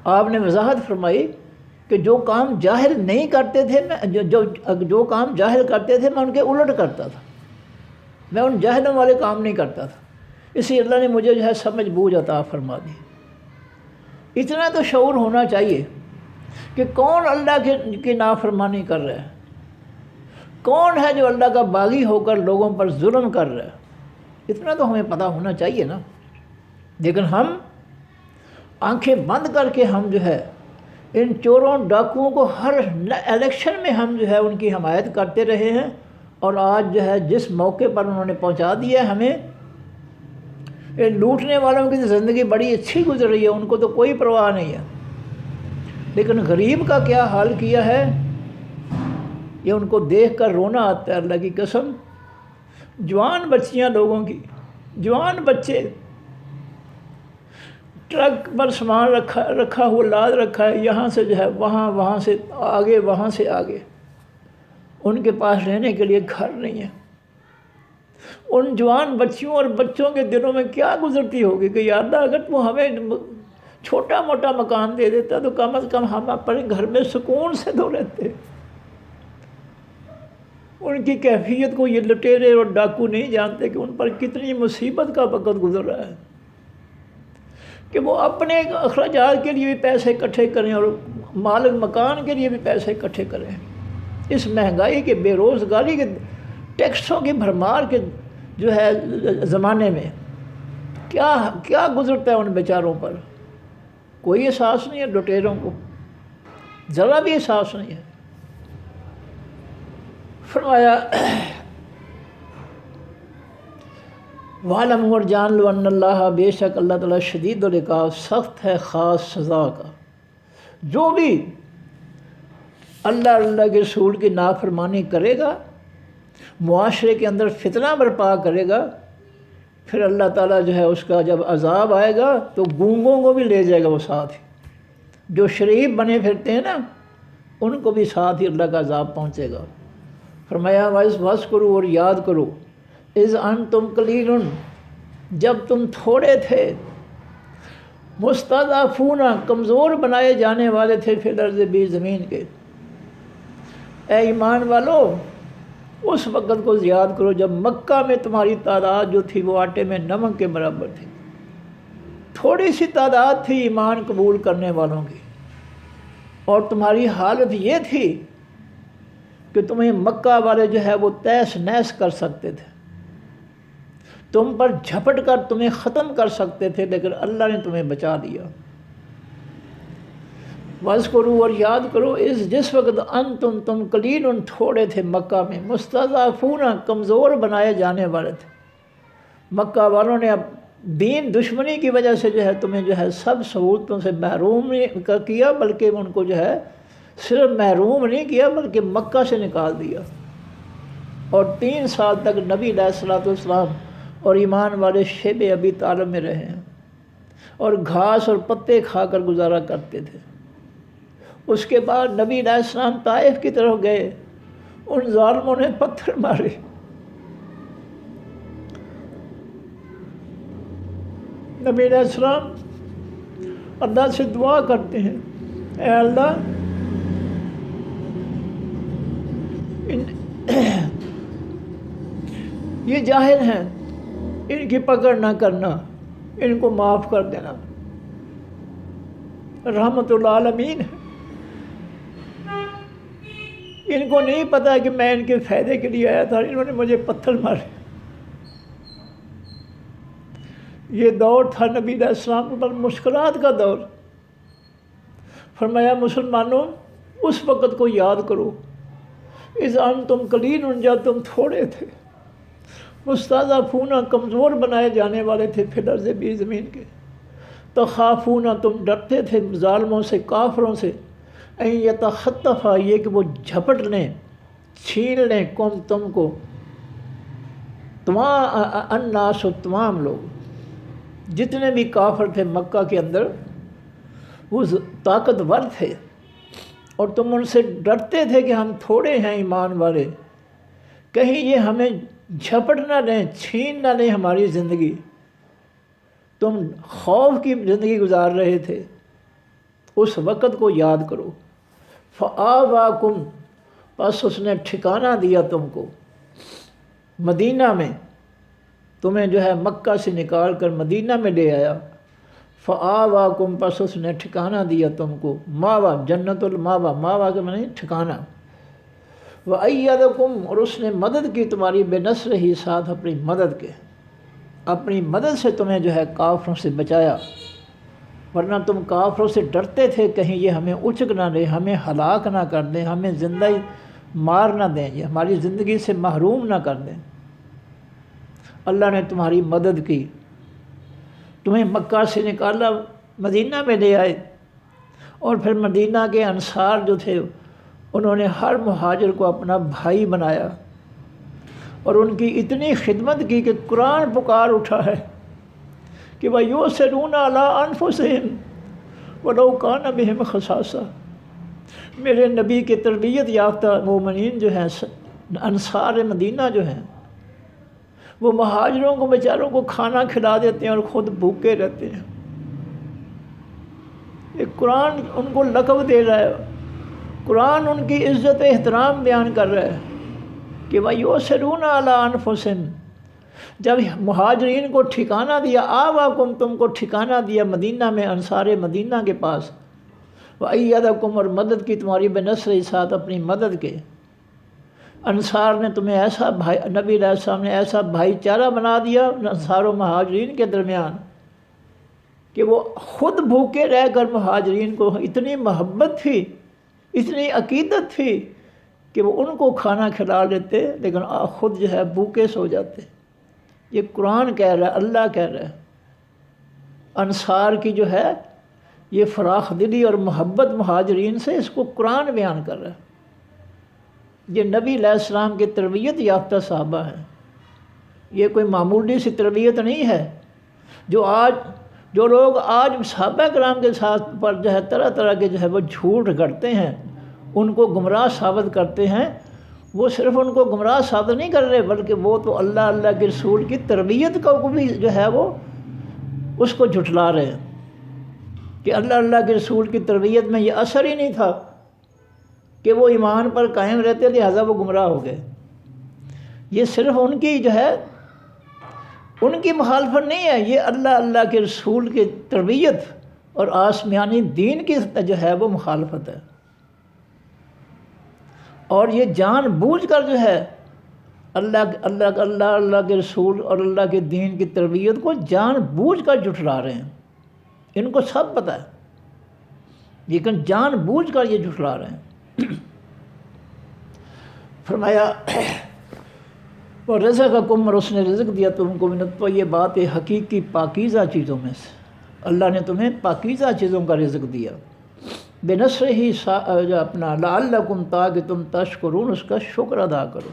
آپ نے وضاحت فرمائی کہ جو کام جاہل نہیں کرتے تھے، جو کام جاہل کرتے تھے میں ان کے الٹ کرتا تھا، میں ان جاہلوں والے کام نہیں کرتا تھا، اسی اللہ نے مجھے جو ہے سمجھ بوجھ عطا فرما دی۔ اتنا تو شعور ہونا چاہیے کہ کون اللہ کی نافرمانی کر رہا ہے، کون ہے جو اللہ کا باغی ہو کر لوگوں پر ظلم کر رہا ہے، اتنا تو ہمیں پتہ ہونا چاہیے نا۔ لیکن ہم آنکھیں بند کر کے ہم جو ہے ان چوروں ڈاکوؤں کو ہر الیکشن میں ہم جو ہے ان کی حمایت کرتے رہے ہیں، اور آج جو ہے جس موقع پر انہوں نے پہنچا دیا ہے ہمیں، ان لوٹنے والوں کی زندگی بڑی اچھی گزر رہی ہے، ان کو تو کوئی پرواہ نہیں ہے، لیکن غریب کا کیا حال کیا ہے یہ ان کو دیکھ کر رونا آتا ہے۔ اللہ کی قسم، جوان بچیاں لوگوں کی، جوان بچے، ٹرک پر سامان رکھا ہوا لاد رکھا ہے، یہاں سے جو ہے وہاں سے آگے، وہاں سے آگے، ان کے پاس رہنے کے لیے گھر نہیں ہے۔ ان جوان بچیوں اور بچوں کے دلوں میں کیا گزرتی ہوگی کہ یا اللہ اگر تو ہمیں چھوٹا موٹا مکان دے دیتا تو کم از کم ہم اپنے گھر میں سکون سے تو رہتے۔ ان کی کیفیت کو یہ لٹیرے اور ڈاکو نہیں جانتے کہ ان پر کتنی مصیبت کا وقت گزر رہا ہے، کہ وہ اپنے اخراجات کے لیے بھی پیسے اکٹھے کریں اور مالک مکان کے لیے بھی پیسے اکٹھے کریں۔ اس مہنگائی کے، بے روزگاری کے، ٹیکسوں کی بھرمار کے جو ہے زمانے میں کیا گزرتا ہے ان بیچاروں پر، کوئی احساس نہیں ہے، لٹیروں کو ذرا بھی احساس نہیں ہے۔ فرمایا وَعْلَمُوا اور جان لو ان اللہ، بے شک اللہ تعالیٰ شدید العقاب، سخت ہے خاص سزا کا۔ جو بھی اللہ کے رسول کی نافرمانی کرے گا، معاشرے کے اندر فتنہ برپا کرے گا، پھر اللہ تعالیٰ جو ہے اس کا جب عذاب آئے گا تو گونگوں کو بھی لے جائے گا وہ ساتھ ہی، جو شریف بنے پھرتے ہیں نا ان کو بھی ساتھ ہی اللہ کا عذاب پہنچے گا۔ فرمایا وَإِذْ کرو اور یاد کرو، اذ انتم قلیل، جب تم تھوڑے تھے، مستضعفون، کمزور بنائے جانے والے تھے، فی الارض، بھی زمین کے۔ اے ایمان والو اس وقت کو یاد کرو جب مکہ میں تمہاری تعداد جو تھی وہ آٹے میں نمک کے برابر تھی، تھوڑی سی تعداد تھی ایمان قبول کرنے والوں کی، اور تمہاری حالت یہ تھی کہ تمہیں مکہ والے جو ہے وہ تیس نیس کر سکتے تھے، تم پر جھپٹ کر تمہیں ختم کر سکتے تھے، لیکن اللہ نے تمہیں بچا لیا۔ وَاذْكُرُوا، اور یاد کرو، جس وقت تم قلیل، تھوڑے تھے مکہ میں، مستضعفون، کمزور بنائے جانے والے تھے۔ مکہ والوں نے اب دین دشمنی کی وجہ سے جو ہے تمہیں جو ہے سب سہولتوں سے محروم کیا، بلکہ ان کو جو ہے صرف محروم نہیں کیا بلکہ مکہ سے نکال دیا، اور 3 سال تک نبی علیہ الصلوۃ والسلام اور ایمان والے شیب ابی طالب میں رہے ہیں، اور گھاس اور پتے کھا کر گزارا کرتے تھے۔ اس کے بعد نبی علیہ السلام طائف کی طرف گئے، ان ظالموں نے پتھر مارے، نبی علیہ السلام اللہ سے دعا کرتے ہیں، اے اللہ یہ جاہل ہیں، ان کی پکڑ نہ کرنا، ان کو معاف کر دینا، رحمت العالمین ہے، ان کو نہیں پتا کہ میں ان کے فائدے کے لیے آیا تھا، انہوں نے مجھے پتھر مارے۔ یہ دور تھا نبی علیہ السلام پر مشکلات کا دور۔ فرمایا مسلمانوں اس وقت کو یاد کرو، اذ انتم قلیل، جب تم تھوڑے تھے، مستضعفون، کمزور بنائے جانے والے تھے، فی الارض، بھی زمین کے، تخافون، تم ڈرتے تھے ظالموں سے، کافروں سے، ان یتخطف، یہ کہ وہ جھپٹ لیں، چھین لیں، تم کو، تمام الناس، تمام لوگ، جتنے بھی کافر تھے مکہ کے اندر وہ طاقتور تھے، اور تم ان سے ڈرتے تھے کہ ہم تھوڑے ہیں ایمان والے، کہیں یہ ہمیں جھپٹ نہ لیں، چھین نہ لیں ہماری زندگی، تم خوف کی زندگی گزار رہے تھے۔ اس وقت کو یاد کرو، فآواکم، بس اس نے ٹھکانہ دیا تم کو مدینہ میں، تمہیں جو ہے مکہ سے نکال کر مدینہ میں لے آیا، فآواکم، پس اس نے ٹھکانہ دیا تم کو، ماوا، جنت الماوا، ماوا کے معنی ٹھکانہ، وَأَيَّدَكُمْ، اور اس نے مدد کی تمہاری، بِنَصْرِهِ، ہی ساتھ اپنی مدد کے، اپنی مدد سے تمہیں جو ہے کافروں سے بچایا، ورنہ تم کافروں سے ڈرتے تھے کہیں یہ ہمیں اچک نہ لے، ہمیں ہلاک نہ کر دیں، ہمیں زندہ مار نہ دیں، یہ ہماری زندگی سے محروم نہ کر دیں۔ اللہ نے تمہاری مدد کی، تمہیں مکہ سے نکالا، مدینہ میں لے آئے، اور پھر مدینہ کے انصار جو تھے انہوں نے ہر مہاجر کو اپنا بھائی بنایا، اور ان کی اتنی خدمت کی کہ قرآن پکار اٹھا ہے کہ وَيُؤْثِرُونَ عَلَىٰ أَنفُسِهِمْ وَلَوْ كَانَ بِهِمْ خَصَاصَةٌ۔ میرے نبی کے تربیت یافتہ مومنین جو ہیں، انصار مدینہ جو ہیں، وہ مہاجروں کو بیچاروں کو کھانا کھلا دیتے ہیں اور خود بھوکے رہتے ہیں۔ ایک قرآن ان کو لقب دے رہا ہے، قرآن ان کی عزت احترام بیان کر رہا ہے کہ وَيُؤْثِرُونَ عَلَىٰ أَنفُسِهِمْ، جب مہاجرین کو ٹھکانہ دیا، آواکم، تم کو ٹھکانہ دیا مدینہ میں، انصار مدینہ کے پاس، وَأَيَّدَكُمْ، اور مدد کی تمہاری، بِنَصْرِهِ، ساتھ اپنی مدد کے، انصار نے تمہیں ایسا بھائی، نبی علیہ السلام نے ایسا بھائی چارہ بنا دیا انصار و مہاجرین کے درمیان کہ وہ خود بھوکے رہ کر مہاجرین کو اتنی محبت تھی، اتنی عقیدت تھی کہ وہ ان کو کھانا کھلا لیتے، لیکن خود جو ہے بھوکے سو جاتے۔ یہ قرآن کہہ رہا ہے، اللہ کہہ رہا ہے، انصار کی جو ہے یہ فراخ دلی اور محبت مہاجرین سے، اس کو قرآن بیان کر رہا ہے۔ یہ نبی علیہ السلام کے تربیت یافتہ صحابہ ہیں، یہ کوئی معمولی سی تربیت نہیں ہے جو لوگ آج صحابہ کرام کے ساتھ پر جو ہے طرح طرح کے جو ہے وہ جھوٹ گھڑتے ہیں، ان کو گمراہ ثابت کرتے ہیں، وہ صرف ان کو گمراہ ثابت نہیں کر رہے بلکہ وہ تو اللہ کے رسول کی تربیت کو بھی جو ہے وہ اس کو جھٹلا رہے ہیں کہ اللہ کے رسول کی تربیت میں یہ اثر ہی نہیں تھا کہ وہ ایمان پر قائم رہتے، لہٰذا وہ گمراہ ہو گئے۔ یہ صرف ان کی جو ہے ان کی مخالفت نہیں ہے، یہ اللہ کے رسول کی تربیت اور آسمانی دین کی جو ہے وہ مخالفت ہے، اور یہ جان بوجھ کر جو ہے اللہ کے رسول اور اللہ کے دین کی تربیت کو جان بوجھ کر جھٹلا رہے ہیں۔ ان کو سب پتہ ہے لیکن جان بوجھ کر یہ جھٹلا رہے ہیں۔ فرمایا اور رزقکم، اور اس نے رزق دیا تم کو من الطیبات، حقیقی پاکیزہ چیزوں میں سے، اللہ نے تمہیں پاکیزہ چیزوں کا رزق دیا، بنصرہ ہی جو اپنا لعلکم، تاکہ تم تشکرون، اس کا شکر ادا کرو،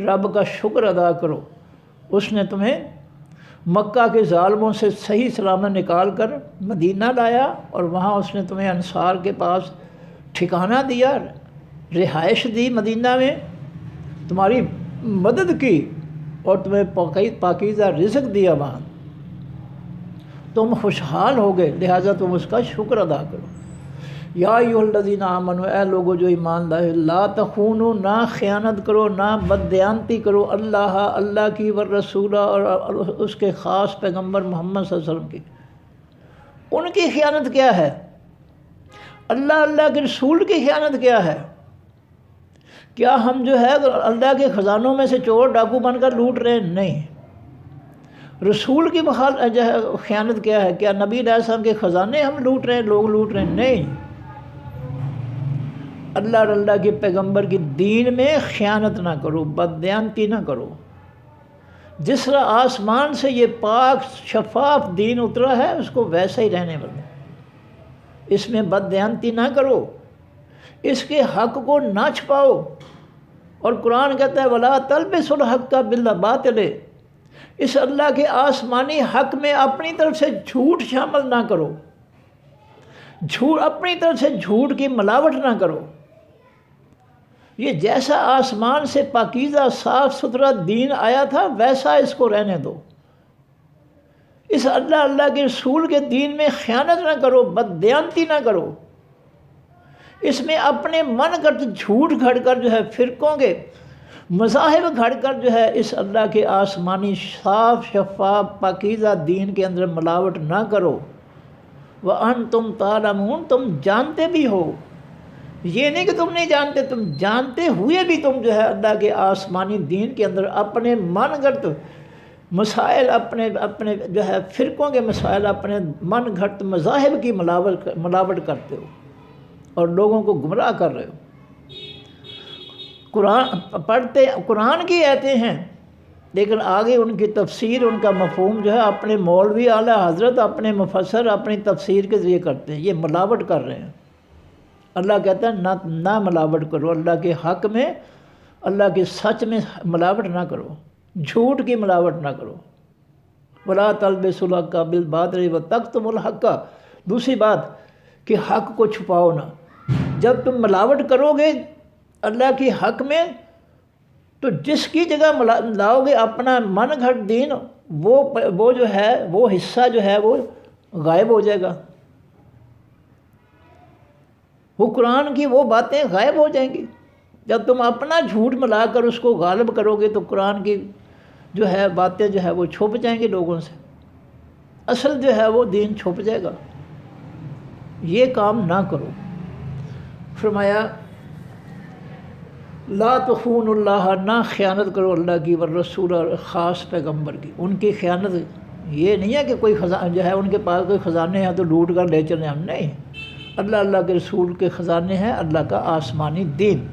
رب کا شکر ادا کرو۔ اس نے تمہیں مکہ کے ظالموں سے صحیح سلامت نکال کر مدینہ لایا، اور وہاں اس نے تمہیں انصار کے پاس ٹھکانہ دیا، رہائش دی، مدینہ میں تمہاری مدد کی، اور تمہیں پاکیزہ رزق دیا، وہاں تم خوشحال ہو گئے، لہٰذا تم اس کا شکر ادا کرو۔ یا ایھا الذین آمنوا، اے لوگو جو ایمان لائے، لا تخونوا، نہ خیانت کرو، نہ بددیانتی کرو، اللہ کی والرسول، اور اس کے خاص پیغمبر محمد صلی اللہ علیہ وسلم کی۔ ان کی خیانت کیا ہے؟ اللہ کے رسول کی خیانت کیا ہے؟ کیا ہم جو ہے اللہ کے خزانوں میں سے چور ڈاکو بن کر لوٹ رہے ہیں؟ نہیں۔ رسول کی جو ہے خیانت کیا ہے؟ کیا نبی علیہ السلام کے خزانے ہم لوٹ رہے ہیں، لوگ لوٹ رہے ہیں؟ نہیں۔ اللہ کے پیغمبر کی دین میں خیانت نہ کرو، بددیانتی نہ کرو۔ جس طرح آسمان سے یہ پاک شفاف دین اترا ہے، اس کو ویسا ہی رہنے دو، اس میں بددیانتی نہ کرو، اس کے حق کو نہ چھپاؤ۔ اور قرآن کہتا ہے وَلَا تَلْبِسُوا الْحَقَّ بِالْبَاطِلِ، اس اللہ کے آسمانی حق میں اپنی طرف سے جھوٹ شامل نہ کرو، اپنی طرف سے جھوٹ کی ملاوٹ نہ کرو۔ یہ جیسا آسمان سے پاکیزہ صاف ستھرا دین آیا تھا ویسا اس کو رہنے دو۔ اس اللہ کے رسول کے دین میں خیانت نہ کرو، بددیانتی نہ کرو، اس میں اپنے من گھڑت جھوٹ گھڑ کر جو ہے فرقوں کے مذاہب گھڑ کر جو ہے اس اللہ کے آسمانی صاف شفاف پاکیزہ دین کے اندر ملاوٹ نہ کرو۔ وَأَنْتُمْ تَعْلَمُونَ، تم جانتے بھی ہو، یہ نہیں کہ تم نہیں جانتے، تم جانتے ہوئے بھی تم جو ہے اللہ کے آسمانی دین کے اندر اپنے من گھڑت مسائل، اپنے جو ہے فرقوں کے مسائل، اپنے من گھڑت مذاہب کی ملاوٹ کرتے ہو اور لوگوں کو گمراہ کر رہے ہو۔ قرآن پڑھتے، قرآن کی آیتیں ہیں، لیکن آگے ان کی تفسیر، ان کا مفہوم جو ہے اپنے مولوی اعلیٰ حضرت، اپنے مفسر اپنی تفسیر کے ذریعے کرتے ہیں، یہ ملاوٹ کر رہے ہیں۔ اللہ کہتا ہے نہ ملاوٹ کرو، اللہ کے حق میں، اللہ کے سچ میں ملاوٹ نہ کرو، جھوٹ کی ملاوٹ نہ کرو۔ وَلَا تَلْبِسُوا الْحَقَّ بِالْبَاطِلِ وَتَكْتُمُوا الْحَقَّ، دوسری بات کہ حق کو چھپاؤ نہ۔ جب تم ملاوٹ کرو گے اللہ کے حق میں تو جس کی جگہ لاؤ گے اپنا من گھڑت دین، وہ جو ہے وہ حصہ جو ہے وہ غائب ہو جائے گا، وہ قرآن کی وہ باتیں غائب ہو جائیں گی۔ جب تم اپنا جھوٹ ملا کر اس کو غالب کرو گے تو قرآن کی جو ہے باتیں جو ہے وہ چھپ جائیں گی لوگوں سے، اصل جو ہے وہ دین چھپ جائے گا۔ یہ کام نہ کرو۔ فرمایا لا تخون اللہ، نہ خیانت کرو اللہ کی والرسول، اور خاص پیغمبر کی۔ ان کی خیانت یہ نہیں ہے کہ کوئی جو ہے ان کے پاس کوئی خزانے ہیں تو لوٹ کر لے چلیں ہم، نہیں۔ اللہ کے رسول کے خزانے ہیں اللہ کا آسمانی دین،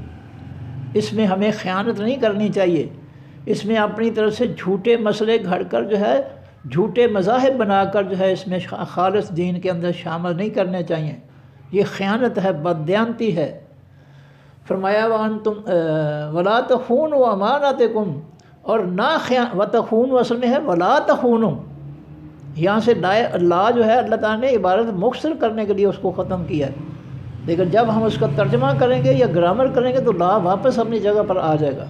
اس میں ہمیں خیانت نہیں کرنی چاہیے، اس میں اپنی طرف سے جھوٹے مسئلے گھڑ کر جو ہے جھوٹے مذاہب بنا کر جو ہے اس میں خالص دین کے اندر شامل نہیں کرنے چاہیے، یہ خیانت ہے، بددیانتی ہے۔ فرمایا وَأَنْتُمْ وَلَا تَخُونُوا أَمَانَاتِكُمْ، اور نہ وتخون اصل میں ہے ولا تخونوا، یہاں سے لا جو ہے اللہ تعالیٰ نے عبارت مختصر کرنے کے لیے اس کو ختم کیا ہے، لیکن جب ہم اس کا ترجمہ کریں گے یا گرامر کریں گے تو لا واپس اپنی جگہ پر آ جائے گا۔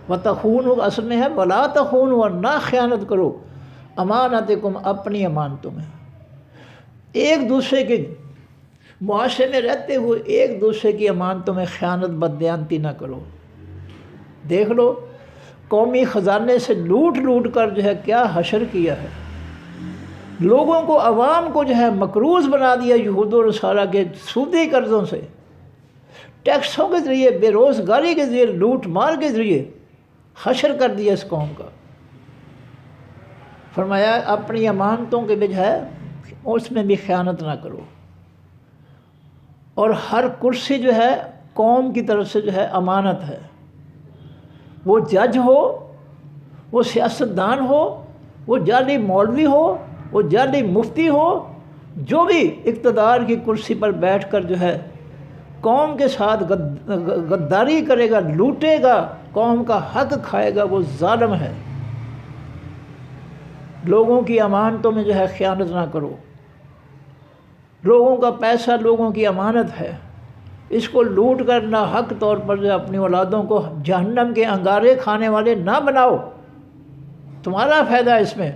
وتخونوا اصل میں ہے ولا تخونوا، اور نہ خیانت کرو امانتکم، اپنی امانتوں میں۔ ایک دوسرے کے معاشرے میں رہتے ہوئے ایک دوسرے کی امانتوں میں خیانت بددیانتی نہ کرو۔ دیکھ لو قومی خزانے سے لوٹ لوٹ کر جو ہے کیا حشر کیا ہے، لوگوں کو عوام کو جو ہے مقروض بنا دیا یہود و نصارہ کے سودی قرضوں سے، ٹیکسوں کے ذریعے، بے روزگاری کے ذریعے، لوٹ مار کے ذریعے حشر کر دیا اس قوم کا۔ فرمایا اپنی امانتوں کے بجائے اس میں بھی خیانت نہ کرو، اور ہر کرسی جو ہے قوم کی طرف سے جو ہے امانت ہے، وہ جج ہو، وہ سیاستدان ہو، وہ جعلی مولوی ہو، وہ جعلی مفتی ہو، جو بھی اقتدار کی کرسی پر بیٹھ کر جو ہے قوم کے ساتھ غداری کرے گا، لوٹے گا، قوم کا حق کھائے گا، وہ ظالم ہے۔ لوگوں کی امانتوں میں جو ہے خیانت نہ کرو، لوگوں کا پیسہ لوگوں کی امانت ہے، اس کو لوٹ کر ناحق طور پر جو ہے اپنی اولادوں کو جہنم کے انگارے کھانے والے نہ بناؤ، تمہارا فائدہ اس میں۔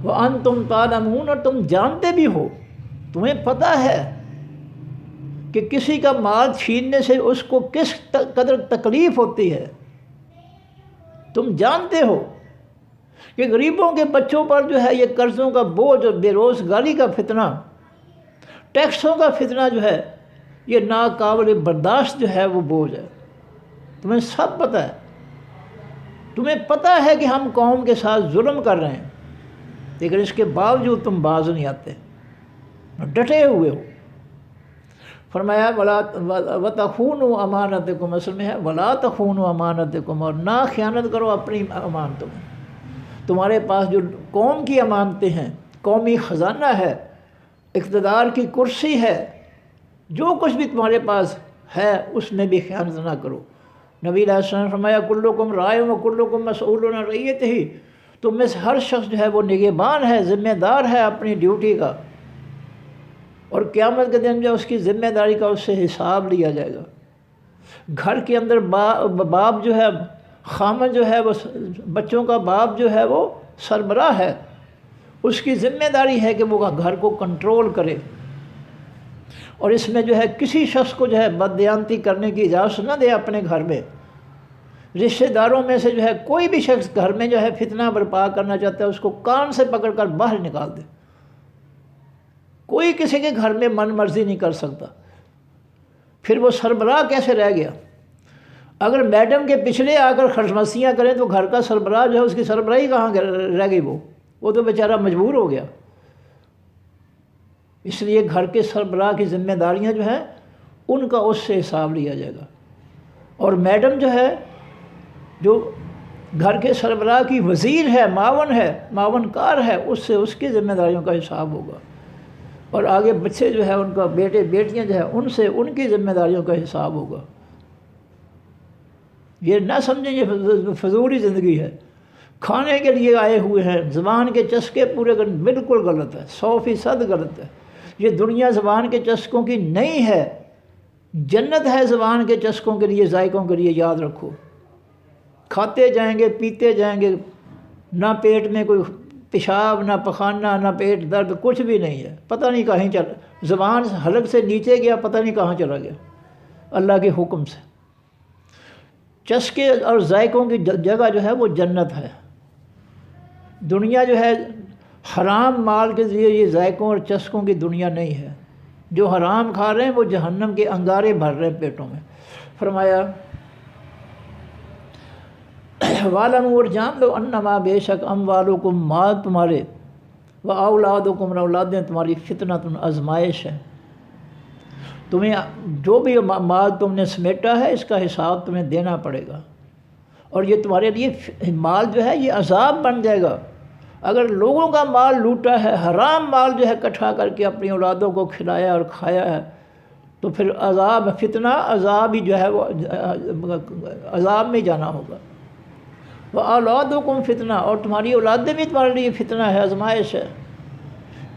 وَأَنْتُمْ تَعْلَمُونَ، اور تم جانتے بھی ہو، تمہیں پتہ ہے کہ کسی کا مال چھیننے سے اس کو کس قدر تکلیف ہوتی ہے، تم جانتے ہو کہ غریبوں کے بچوں پر جو ہے یہ قرضوں کا بوجھ اور بے روزگاری کا فتنہ، ٹیکسوں کا فتنہ جو ہے یہ ناقابل برداشت جو ہے وہ بوجھ ہے، تمہیں سب پتہ ہے، تمہیں پتہ ہے کہ ہم قوم کے ساتھ ظلم کر رہے ہیں، لیکن اس کے باوجود تم باز نہیں آتے، ڈٹے ہوئے ہو۔ فرمایا وَتَخُونُوا أَمَانَتَكُمْ، اصل میں ہے وَلَا تَخُونُوا أَمَانَتَكُمْ، اور نہ خیانت کرو اپنی امانتوں میں۔ تمہارے پاس جو قوم کی امانتیں ہیں، قومی خزانہ ہے، اقتدار کی کرسی ہے، جو کچھ بھی تمہارے پاس ہے اس میں بھی خیانت نہ کرو۔ نبی علیہ السلام نے فرمایا کلکم راع وکلکم مسئول عن رعیتہ، تم میں سے ہر شخص جو ہے وہ نگہبان ہے، ذمہ دار ہے اپنی ڈیوٹی کا، اور قیامت کے دن جو اس کی ذمہ داری کا اس سے حساب لیا جائے گا۔ گھر کے اندر باپ جو ہے، خامن جو ہے وہ بچوں کا باپ جو ہے وہ سربراہ ہے، اس کی ذمہ داری ہے کہ وہ گھر کو کنٹرول کرے، اور اس میں جو ہے کسی شخص کو جو ہے بددیانتی کرنے کی اجازت نہ دے اپنے گھر میں۔ رشتہ داروں میں سے جو ہے کوئی بھی شخص گھر میں جو ہے فتنہ برپا کرنا چاہتا ہے اس کو کان سے پکڑ کر باہر نکال دے، کوئی کسی کے گھر میں من مرضی نہیں کر سکتا۔ پھر وہ سربراہ کیسے رہ گیا؟ اگر میڈم کے پچھلے آ کر خرمستیاں کریں تو گھر کا سربراہ جو ہے اس کی سربراہی کہاں رہ گئی؟ وہ تو بیچارہ مجبور ہو گیا۔ اس لیے گھر کے سربراہ کی ذمہ داریاں جو ہیں ان کا اس سے حساب لیا جائے گا، اور میڈم جو ہے جو گھر کے سربراہ کی وزیر ہے، معاون کار ہے، اس سے اس کی ذمہ داریوں کا حساب ہوگا، اور آگے بچے جو ہے ان کا بیٹے بیٹیاں جو ہے ان سے ان کی ذمہ داریوں کا حساب ہوگا۔ یہ نہ سمجھیں یہ فضولی زندگی ہے، کھانے کے لیے آئے ہوئے ہیں، زبان کے چسکے پورے کرنے، بالکل غلط ہے، 100% غلط ہے۔ یہ دنیا زبان کے چسکوں کی نہیں ہے، جنت ہے زبان کے چسکوں کے لیے، ذائقوں کے لیے، یاد رکھو۔ کھاتے جائیں گے، پیتے جائیں گے، نہ پیٹ میں کوئی پیشاب، نہ پخانہ، نہ پیٹ درد، کچھ بھی نہیں ہے، پتہ نہیں کہیں زبان حلق سے نیچے گیا، پتہ نہیں کہاں چلا گیا، اللہ کے حکم سے۔ چسکے اور ذائقوں کی جگہ جو ہے وہ جنت ہے۔ دنیا جو ہے حرام مال کے ذریعے یہ ذائقوں اور چسکوں کی دنیا نہیں ہے، جو حرام کھا رہے ہیں وہ جہنم کے انگارے بھر رہے ہیں پیٹوں میں۔ فرمایا وَاعْلَمُوا، اور جان لو، انما بے شک اموالکم، مال تمہارے، واولادکم، اور اولادیں تمہاری، فتنۃ، آزمائش ہے۔ تمہیں جو بھی مال تم نے سمیٹا ہے اس کا حساب تمہیں دینا پڑے گا، اور یہ تمہارے لیے مال جو ہے یہ عذاب بن جائے گا۔ اگر لوگوں کا مال لوٹا ہے، حرام مال جو ہے اکٹھا کر کے اپنی اولادوں کو کھلایا اور کھایا ہے، تو پھر عذاب فتنہ عذاب ہی جو ہے وہ عذاب میں جانا ہوگا۔ وَأَوْلَادُكُمْ فتنہ، اور تمہاری اولادیں بھی تمہارے لیے فتنہ ہے، آزمائش ہے۔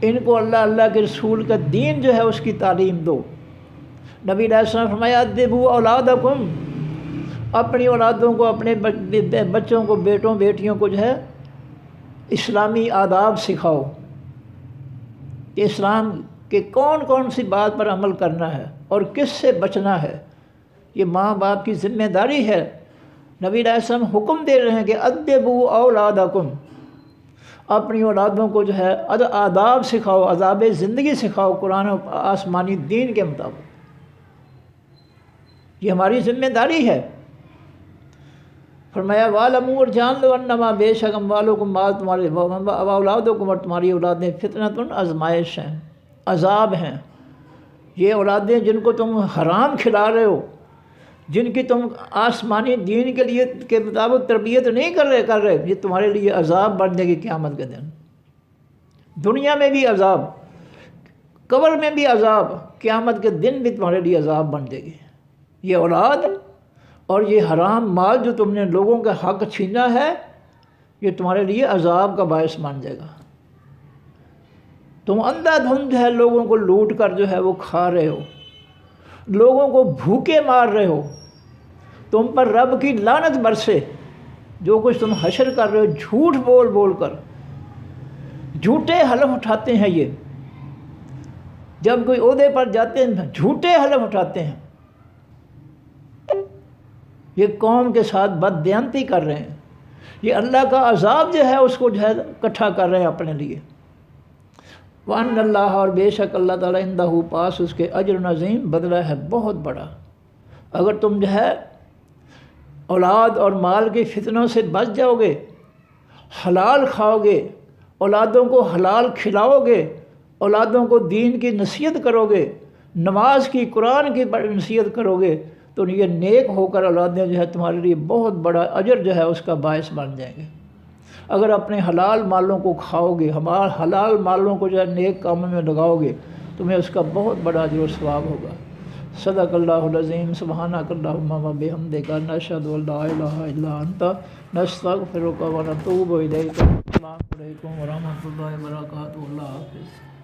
ان کو اللہ کے رسول کا دین جو ہے اس کی تعلیم دو۔ نبی علیہ السلام نے فرمایا ادبوا اولادکم، اپنی اولادوں کو، اپنے بچوں کو، بیٹوں بیٹیوں کو جو ہے اسلامی آداب سکھاؤ کہ اسلام کہ کون کون سی بات پر عمل کرنا ہے اور کس سے بچنا ہے۔ یہ ماں باپ کی ذمہ داری ہے۔ نبی علیہ السلام حکم دے رہے ہیں کہ ادبوا اولادکم، اپنی اولادوں کو جو ہے آداب سکھاؤ، آداب زندگی سکھاؤ قرآن و آسمانی دین کے مطابق۔ یہ ہماری ذمہ داری ہے۔ فرمایا وَعْلَمُوا، اور جان لو انما بے شک اموالکم، مال تمہارے، اولادکم، اور تمہاری اولادیں فتنۃ، آزمائش ہیں، عذاب ہیں۔ یہ اولادیں جن کو تم حرام کھلا رہے ہو، جن کی تم آسمانی دین کے لیے کے مطابق تربیت نہیں کر رہے، یہ تمہارے لیے عذاب بن جائے گی قیامت کے دن۔ دنیا میں بھی عذاب، قبر میں بھی عذاب، قیامت کے دن بھی تمہارے لیے عذاب بن جائے گی۔ یہ اولاد اور یہ حرام مال جو تم نے لوگوں کا حق چھینا ہے، یہ تمہارے لیے عذاب کا باعث بن جائے گا۔ تم اندھا دھند ہے لوگوں کو لوٹ کر جو ہے وہ کھا رہے ہو، لوگوں کو بھوکے مار رہے ہو، تم پر رب کی لعنت برسے۔ جو کچھ تم حشر کر رہے ہو جھوٹ بول بول کر، جھوٹے حلف اٹھاتے ہیں، یہ جب کوئی عہدے پر جاتے ہیں جھوٹے حلف اٹھاتے ہیں، یہ قوم کے ساتھ بددیانتی کر رہے ہیں، یہ اللہ کا عذاب جو ہے اس کو جو ہے اکٹھا کر رہے ہیں اپنے لیے۔ وَأَنَّ اللَّهَ، اور بے شک اللہ تعالیٰ، عندہ پاس اس کے اجر عظیم، بدلہ ہے بہت بڑا۔ اگر تم جو ہے اولاد اور مال کے فتنوں سے بچ جاؤ گے، حلال کھاؤ گے، اولادوں کو حلال کھلاؤ گے، اولادوں کو دین کی نصیحت کرو گے، نماز کی، قرآن کی نصیحت کرو گے، تو یہ نیک ہو کر اولادیں جو ہے تمہارے لیے بہت بڑا اجر جو ہے اس کا باعث بن جائیں گے۔ اگر اپنے حلال مالوں کو کھاؤ گے، حلال مالوں کو جو ہے نیک کاموں میں لگاؤ گے، تمہیں اس کا بہت بڑا اجر و ثواب ہوگا۔ صدق اللہ العظیم۔ سبحانک اللہم و بحمدک، نشہد ان لا الہ الا انت، نستغفرک و نتوب الیک۔ السلام علیکم ورحمۃ اللہ وبرکاتہ۔ اللہ حافظ۔